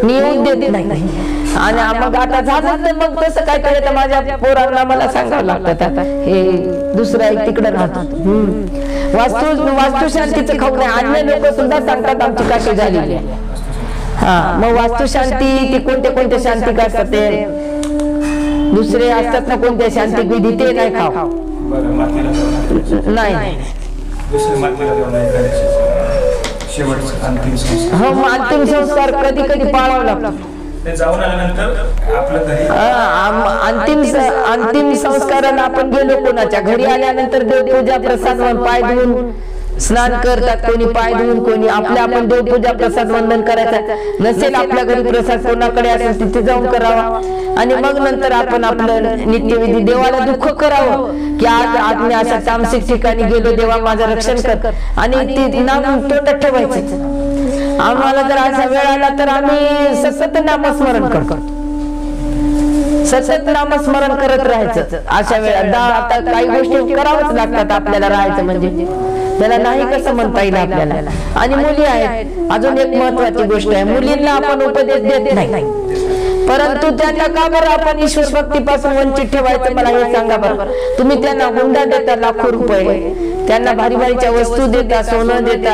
मी येऊन देत नाही, आणि मग आता झालं तर मग तसं काय करायचं, माझ्या पोरांना मला सांगावं लागतं आता हे दुसरं एक तिकडे राहतो. वास्तुशांतीचं खाऊ नाही, अन्य लोक सुद्धा सांगतात आमची काशी झालेली आहे. हा, मग वास्तुशांती ती कोणते शांती करतात ते दुसरे असतात ना, कोणत्या शांती विधी ते नाही खाऊ. नाही हो, मग अंतिम संस्कार कधी कधी पाळावं लागतं. अंतिम संस्काराला आपण गेलो कोणाच्या घरी, आल्यानंतर देवपूजा प्रसाद पाय धुवून स्नान करतात, कोणी पाय धुवून, कोणी आपण देवपूजा प्रसाद वंदन करायचा. नसेल आपल्या घरी प्रसाद कोणाकडे असेल तिथे जाऊन करावा, आणि मग नंतर आपण आपलं नित्यविधी. देवाला दुःख करावं की आज मी अशा तामसिक ठिकाणी गेलो, देवा माझं रक्षण कर, आणि ते नाम तोंडात ठेवायचं. आम्हाला जर असा वेळ आला तर आम्ही सतत नामस्मरण करतो, सतत नामस्मरण करत राहायचं. अशा वेळा आता काही गोष्टी करावंच लागतात आपल्याला राहायचं म्हणजे, त्याला नाही कसं म्हणता येईल आपल्याला. आणि मुली आहेत, अजून एक महत्वाची गोष्ट आहे, मुलींना आपण उपदेश देत नाही, परंतु त्यांना का बरं आपण ईश्वर भक्तीपासून वंचित ठेवायचं, मला हे सांगा बरं. तुम्ही त्यांना हुंडा देता, लाखो रुपये, त्यांना भारी भारीच्या वस्तू देता, सोनं देता,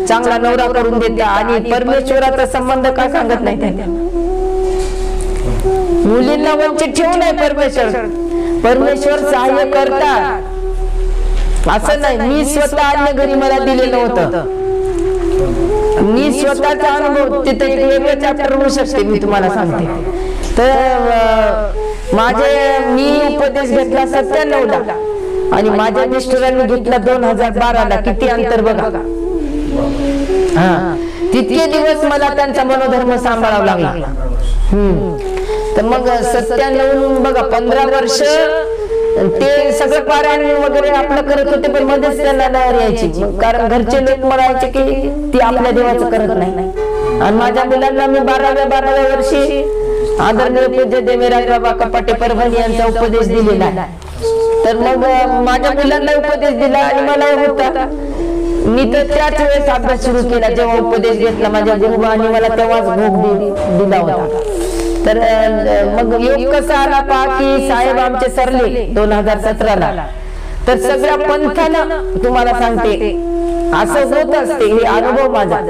चांगला नवरा करून देता, आणि परमेश्वराचा संबंध का सांगत नाही त्यांना. मुलींना वंचित ठेवू नये परमेश्वर सहाय्य करतात, असं नाही. मी स्वतः अन्य घरी मला दिलेलं होतं, मी स्वतःचा अनुभव तिथे एक वेगळं चॅप्टर होऊ शकते, मी तुम्हाला सांगते. तर मी उपदेश घेतला 97 ला, आणि माझ्या मिस्टरांनी घेतला 2012 ला. किती अंतर बघा. तितके दिवस मला त्यांचा मनोधर्म सांभाळावा लागला. तर मग 97 बघा, 15 वर्ष ते सगळं पारायण वगैरे आपलं करत होते, पण मध्येच त्यांना लहर यायची, कारण घरचे लोक म्हणायचे की ती आपल्या देवाचं करत नाही. आणि माझ्या मुलांना मी 12व्या वर्षी आदरणीय पूज्य देवीराज बाबा कपाटे परभणी यांचा उपदेश दिलेला आहे. तर मग माझ्या मुलांना उपदेश दिला, आणि मला होता, मी तर त्याच वेळेस अभ्यास सुरू केला जेव्हा उपदेश घेतला माझ्या गुरुबांनी मला, तेव्हाच भोग दिला होता. तर मग योग कसा आला पहा की साहेब आमचे सरले 2017 ला. तर सगळ्या पंथानं तुम्हाला सांगते असं होत असते, हे अनुभव माझा.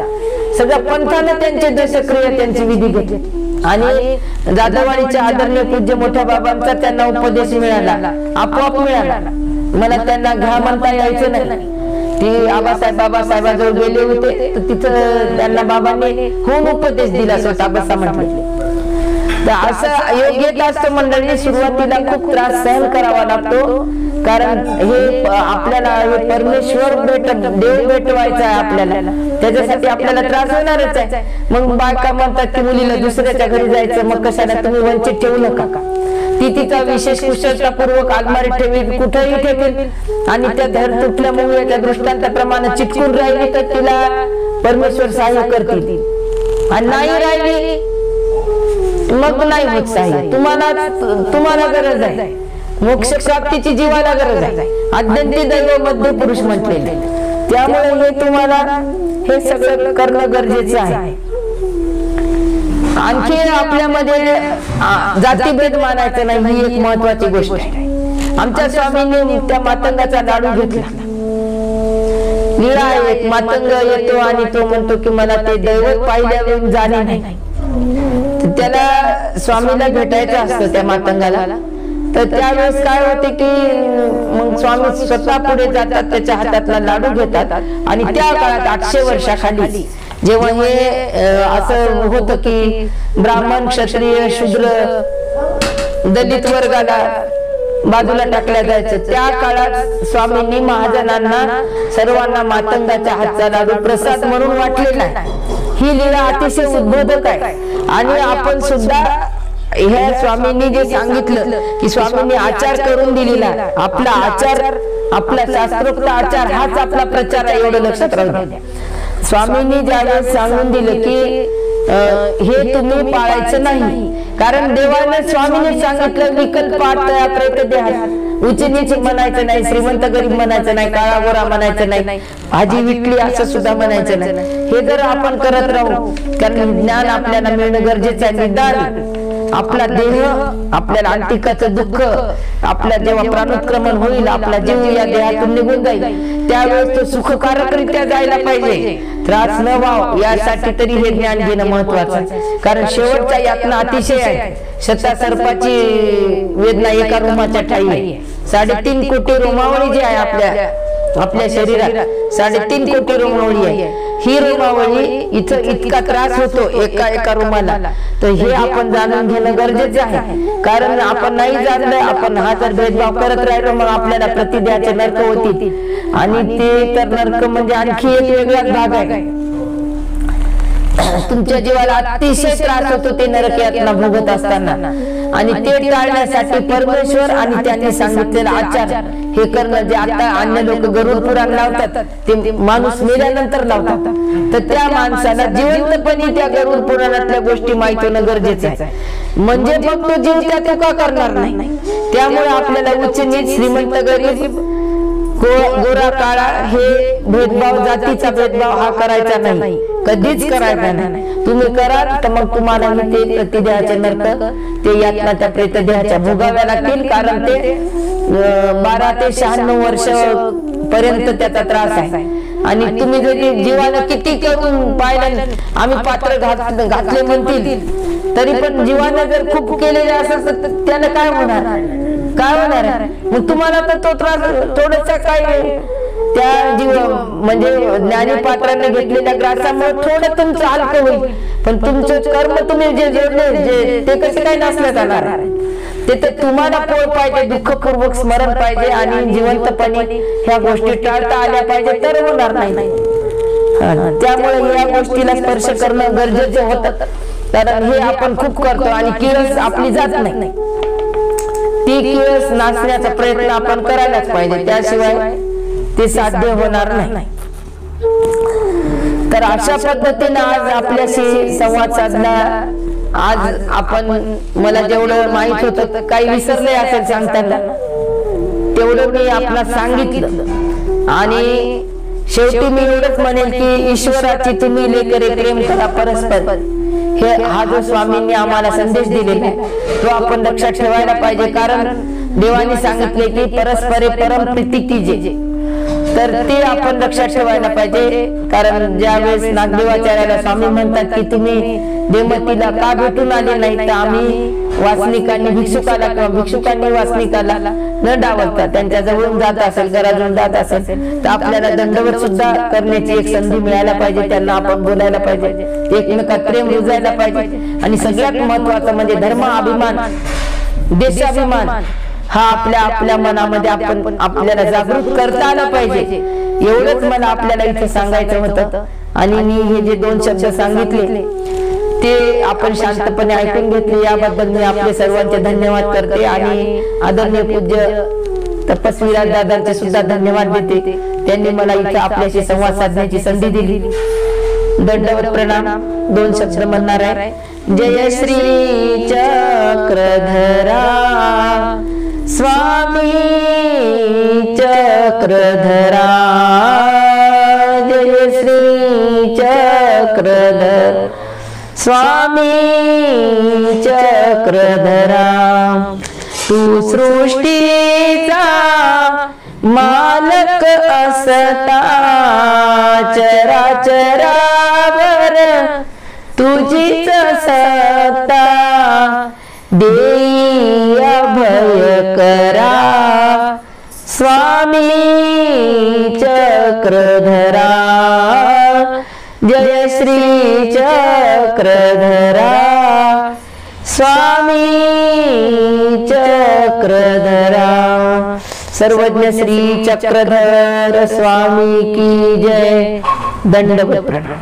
सगळ्या पंथानं त्यांचे दशक्रिया त्यांची विधी घेतली, आणि जाधववाडीच्या आदरणीय पूज्य मोठ्या बाबांचा त्यांना उपदेश मिळाला, आपोआप मिळाला. मला त्यांना घ्या म्हणता यायचं नाही. ती बाबासाहेबाजवळ गेले होते, तर तिथं त्यांना बाबांनी होऊन उपदेश दिला, स्वतः बसा म्हटले. तर असं योग्यता असतं मंडळी. सुरुवातीला खूप त्रास सहन करावा लागतो, कारण हे आपल्याला हे परमेश्वर देव भेटवायचा आहे आपल्याला, त्याच्यासाठी आपल्याला त्रास होणारच आहे. मग बायका म्हणतात की मुलीला दुसऱ्याच्या घरी जायचं, मग कशाला तुम्ही वंचित ठेवू नका. ती तिचा विशेष कुशलतापूर्वक अलमारीत ठेवी, कुठेही ठेवेल, आणि त्या धड तुटल्यामुळे त्या दृष्टांताप्रमाणे चिटकून राहिली तर तिला परमेश्वर सहाय्य करतील, आणि नाही राहिली मग नाही होत सहाय्य. तुम्हाला गरज आहे मोक्ष प्राप्तीची, जीवाला गरज आहे. अद्यंती दैव मध्य पुरुष म्हटलेले, त्यामुळे हे तुम्हाला हे सगळं करणं गरजेचं आहे. आणखी आपल्यामध्ये जातीभेद मानायचं नाही, ही एक महत्वाची गोष्ट आहे. आमच्या स्वामींनी त्या मातंगाचा लाडू घेतला. निळा एक मातंग येतो आणि तो म्हणतो की मला ते दैवत पाहिल्यावर जाणे नाही. त्याला स्वामीला भेटायचं असतं त्या मातंगाला. तर त्यावेळेस काय होते की मग स्वामी स्वतः पुढे जातात, त्याच्या हातातला लाडू घेतात, आणि त्या काळात 800 वर्षाखाली जेव्हा हे असं होतं की ब्राह्मण क्षत्रिय शूद्र दलित वर्गाला बाजूला टाकल्या जायचं, त्या काळात स्वामींनी महाजनांना सर्वांना मातंगाच्या हातचा लाडू प्रसाद म्हणून वाटलेला आहे. ही लीला अतिशय उद्बोधक आहे, आणि आपण सुद्धा ह्या स्वामींनी जे सांगितलं की स्वामींनी आचार करून दिलेला, आपला आचार, आपला शास्त्रोक्त आचार हाच आपला प्रचार आहे, एवढं लक्षात राहू द्या. स्वामींनी ज्यावेळेस सांगून दिलं की हे तुम्ही पाळायचं नाही, कारण देवाने स्वामीने सांगितलं विकल्प आटया प्रेत देहात, उच्च नीच म्हणायचं नाही, श्रीमंत गरीब म्हणायचं नाही, काळा गोरा म्हणायचं नाही, भाजी विकली असं सुद्धा म्हणायचं नाही. हे जर आपण करत राहू, कारण ज्ञान आपल्याला मिळणं गरजेचं आहे. निदान आपला देह आपल्याला अंतिकाचं दुःख आपल्या जेव्हा प्राणोत्क्रमण होईल, आपला जीव या देहातून निघून जाईल, त्यावेळेस तो सुखकारकरित्या जायला पाहिजे, त्रास न व्हाव यासाठी तरी हे ज्ञान घेणं महत्वाचं. कारण शेवटच्या यातना अतिशय आहे. शता सर्पाची वेदना एका रोमाच्या ठाई आहे. 3.5 कोटी रोमावळी जी आहे आपल्या शरीरात 3.5 कोटी रोमावळी आहे. ही रोमावळी इथं इतका त्रास होतो एका रोमाला, तर हे आपण जाणून घेणं गरजेचं आहे. कारण आपण नाही जाणलं, आपण हा जर भेदभाव करत राहिलो, मग आपल्याला प्रतिदेहाचे नरक होतील. आणि ते तर नरक म्हणजे आणखी एक वेगळाच भाग आहे. तुमच्या जीवाला अतिशय त्रास होतो ते नरक यातना भोगत असताना. आणि ते टाळण्यासाठी परमेश्वर आणि त्यांनी सांगितलेला आचार हे करणं, जे आता अन्य लोक गरुड पुराण लावतात ते माणूस मेल्यानंतर लावतात, तर त्या माणसाला जिवंतपणी त्या गरुड पुराणातल्या गोष्टी माहित होणं गरजेचं आहे. म्हणजे मग तो जीव त्या चुका करणार नाही. त्यामुळे आपल्याला उच्च नीच, श्रीमंत गरीब, गोरा काळा हे भेदभाव, जातीचा भेदभाव हा करायचा नाही, कधीच करायचा नाही. तुम्ही कराल तर मग तुम्हाला ते प्रतिदेहाचे नरक, ते यातना त्या प्रेतदेहाच्या भोगाव्या लागतील. कारण ते 12 ते 96 वर्ष पर्यंत त्याचा त्रास आहे. आणि तुम्ही जरी जीवानं किती करून पाहिलं, आम्ही पात्र घातले म्हणतील, तरी पण जीवानं जर खूप केलेले असेल तर त्यानं काय होणार? मग तुम्हाला तर तो त्रास थोडसा काय त्या जीव म्हणजे ज्ञानी पात्रांनी घेतलेल्या ग्रासामुळे थोडं तुमचं हलकं होईल, पण तुमचं कर्म तुम्ही जे जोडले ते कसे काही नसलं जाणार. ते तर तुम्हाला पोळ पाहिजे, दुःखपूर्वक स्मरण पाहिजे आणि जिवंतपणे ह्या गोष्टी टाळता आल्या पाहिजे, तर होणार नाही. त्यामुळे या गोष्टीला स्पर्श करणं गरजेचं होतं. कारण हे आपण खूप करतो आणि किळस आपली जात नाही. ती किळस नाचण्याचा प्रयत्न आपण करायलाच पाहिजे, त्याशिवाय ते साध्य होणार नाही. तर अशा पद्धतीने आज आपल्याशी संवाद साधला. आज आपण, मला जेवढं माहित होतं, काही विसरले असेल सांगताना, तेवढं मी आपल्याला सांगितलं. आणि शेवटी मी एवढंच म्हणेल की ईश्वराची तुम्ही लेकरे प्रेम करा परस्पर, हा जो स्वामींनी आम्हाला संदेश दिलेला आहे तो आपण लक्षात ठेवायला पाहिजे. कारण देवाने सांगितले की परस्परे परम प्रीती कीजे, तर ते आपण लक्षात ठेवायला पाहिजे. कारण ज्यावेळेस नागदेवाचार्याला स्वामी म्हणतात की तुम्ही देवमतीला का भेटून आले नाही, तर आम्ही वासनिकांनी भिक्षुकाला किंवा भिक्षुकांनी वासनिकाला न डावलता त्यांच्या जवळून जात असेल, घराजून जात असेल, तर आपल्याला दंडवत सुद्धा करण्याची एक संधी मिळायला पाहिजे. त्यांना आपण बोलायला पाहिजे, एकमेकात प्रेम रुजायला पाहिजे. आणि सगळ्यात महत्वाचं म्हणजे धर्म अभिमान, देशाभिमान हा आपल्या मनामध्ये आपल्याला जागृत करता आला पाहिजे. एवढंच मला आपल्याला इथे सांगायचं होतं. आणि मी हे जे 2 शब्द सांगितले ते आपण शांतपणे ऐकून घेतले, याबद्दल मी आपले सर्वांचे धन्यवाद करते. आणि आदरणीय पूज्य तपस्वीराज दादांचे सुद्धा धन्यवाद देते. त्यांनी मला इथे आपल्याशी संवाद साधण्याची संधी दिली. दंडवत प्रणाम. 2 शब्द म्हणणार आहे. जय श्री चक्रधरा स्वामी चक्रधरा, जय श्री चक्रधर स्वामी चक्रधरा. तू सृष्टीचा मालक असता चराचरावर तुझीच सत्ता, देई अभय करा स्वामी चक्रधरा. जय श्री चक्रधरा स्वामी चक्रधरा. सर्वज्ञ श्री चक्रधर स्वामी की जय. दंडवत प्रणाम.